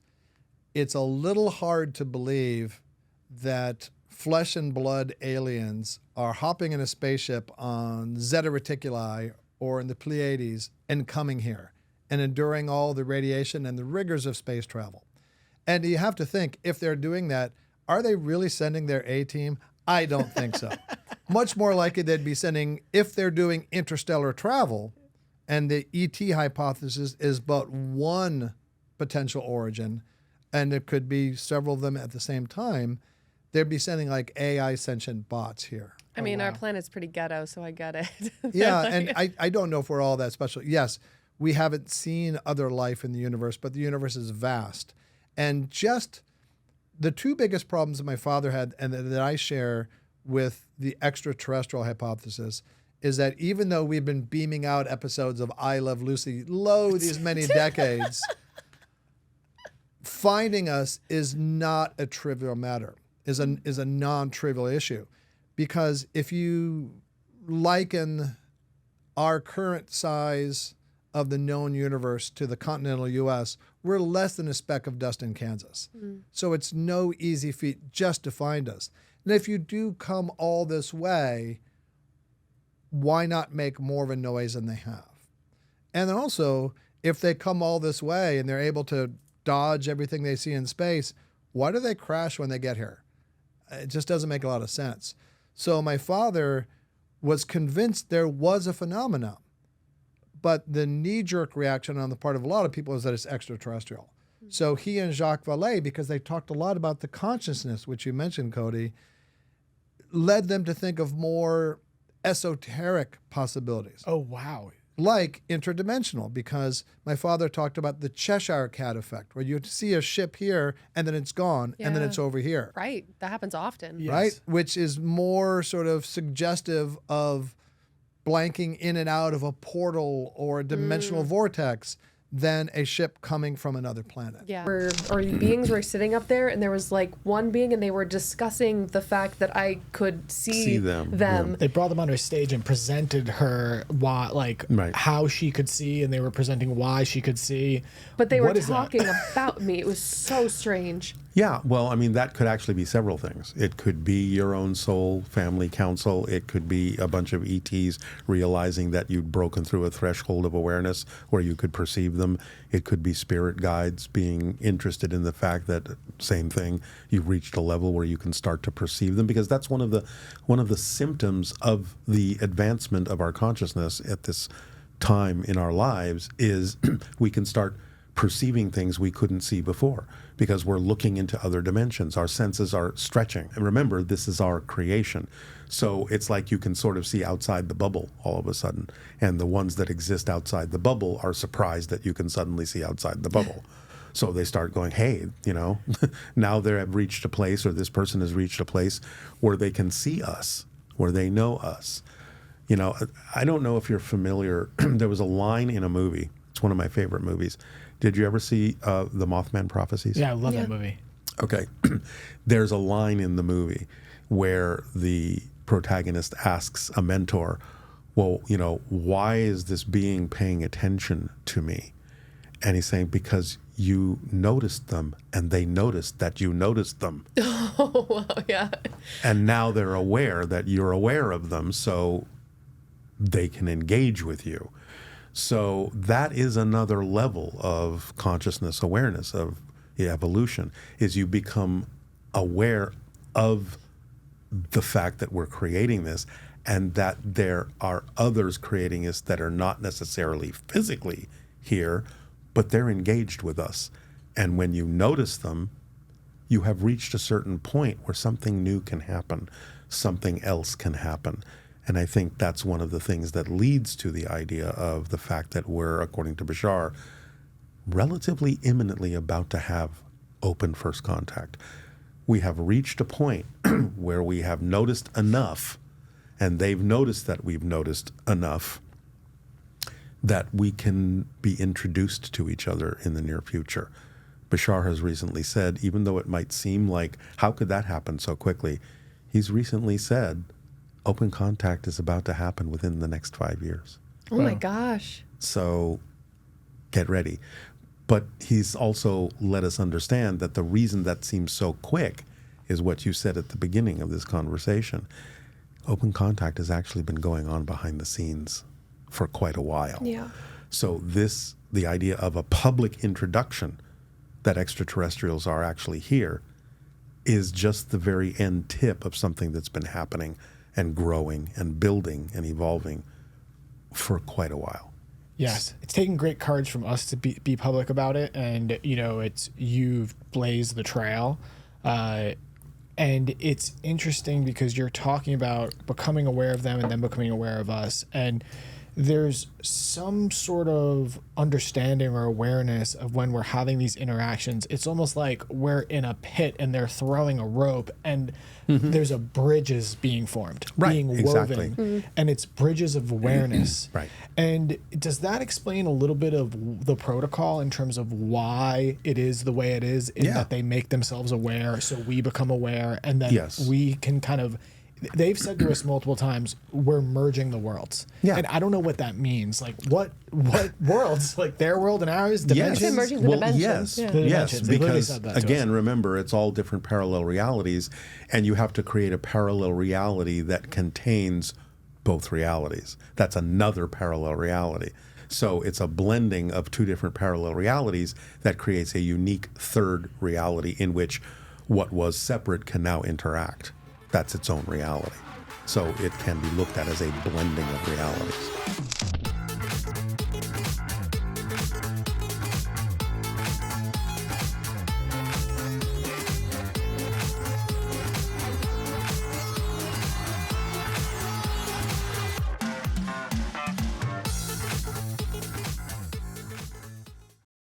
it's a little hard to believe that flesh and blood aliens are hopping in a spaceship on Zeta Reticuli or in the Pleiades and coming here and enduring all the radiation and the rigors of space travel. And you have to think, if they're doing that, are they really sending their A-team? I don't think so. Much more likely they'd be sending, if they're doing interstellar travel, and the ET hypothesis is but one potential origin, and it could be several of them at the same time, they'd be sending like AI sentient bots here. I mean, our planet's pretty ghetto, so I get it. Yeah, and I don't know if we're all that special. Yes, we haven't seen other life in the universe, but the universe is vast. And just the two biggest problems that my father had and that I share with the extraterrestrial hypothesis is that even though we've been beaming out episodes of I Love Lucy these many decades, finding us is not a trivial matter, is a non-trivial issue. Because if you liken our current size of the known universe to the continental U.S., we're less than a speck of dust in Kansas. So it's no easy feat just to find us. And if you do come all this way, why not make more of a noise than they have? And then also, if they come all this way and they're able to dodge everything they see in space, why do they crash when they get here? It just doesn't make a lot of sense. So my father was convinced there was a phenomenon. But the knee-jerk reaction on the part of a lot of people is that it's extraterrestrial. So he and Jacques Vallée, because they talked a lot about the consciousness, which you mentioned, Cody, led them to think of more esoteric possibilities. Oh, wow. Like interdimensional, because my father talked about the Cheshire Cat effect, where you see a ship here and then it's gone and then Yeah. it's over here. Right. That happens often. Yes. Right? Which is more sort of suggestive of blanking in and out of a portal or a dimensional vortex than a ship coming from another planet. Yeah. Or beings were sitting up there, and there was like one being, and they were discussing the fact that I could see them. They brought them onto a stage and presented her how she could see, and they were presenting why she could see. But they were What is that? talking about me. It was so strange. Yeah, well, I mean, that could actually be several things. It could be your own soul family council. It could be a bunch of ETs realizing that you'd broken through a threshold of awareness where you could perceive them. It could be spirit guides being interested in the fact that, same thing, you've reached a level where you can start to perceive them, because that's one of the symptoms of the advancement of our consciousness at this time in our lives is we can start perceiving things we couldn't see before because we're looking into other dimensions. Our senses are stretching. And remember, this is our creation. So it's like you can sort of see outside the bubble all of a sudden. And the ones that exist outside the bubble are surprised that you can suddenly see outside the bubble. So they start going, hey, now they have reached a place, or this person has reached a place where they can see us, where they know us. I don't know if you're familiar. There was a line in a movie. It's one of my favorite movies. Did you ever see the Mothman Prophecies? Yeah, I love that movie. Okay. There's a line in the movie where the protagonist asks a mentor, well, why is this being paying attention to me? And he's saying, because you noticed them and they noticed that you noticed them. Oh, wow, yeah. And now they're aware that you're aware of them, so they can engage with you. So that is another level of consciousness awareness, of the evolution, is you become aware of the fact that we're creating this and that there are others creating this that are not necessarily physically here, but they're engaged with us. And when you notice them, you have reached a certain point where something new can happen, something else can happen. And I think that's one of the things that leads to the idea of the fact that we're, according to Bashar, relatively imminently about to have open first contact. We have reached a point where we have noticed enough, and they've noticed that we've noticed enough, that we can be introduced to each other in the near future. Bashar has recently said, even though it might seem like, how could that happen so quickly? He's recently said, open contact is about to happen within the next 5 years. Oh my gosh. So get ready. But he's also let us understand that the reason that seems so quick is what you said at the beginning of this conversation. Open contact has actually been going on behind the scenes for quite a while. Yeah. So the idea of a public introduction that extraterrestrials are actually here is just the very end tip of something that's been happening and growing and building and evolving for quite a while. Yes, it's taken great courage from us to be public about it, and you've blazed the trail, and it's interesting because you're talking about becoming aware of them and then becoming aware of us, and there's some sort of understanding or awareness of when we're having these interactions. It's almost like we're in a pit and they're throwing a rope and there's a bridges being formed, being woven, and it's bridges of awareness. Right. And does that explain a little bit of the protocol in terms of why it is the way it is, in that they make themselves aware so we become aware, and then we can kind of... They've said to us multiple times, we're merging the worlds. Yeah. And I don't know what that means. Like, what worlds? Like, their world and ours? Dimensions? They're merging the dimensions. Yes, because, again, remember, it's all different parallel realities, and you have to create a parallel reality that contains both realities. That's another parallel reality. So it's a blending of two different parallel realities that creates a unique third reality in which what was separate can now interact. That's its own reality. So it can be looked at as a blending of realities.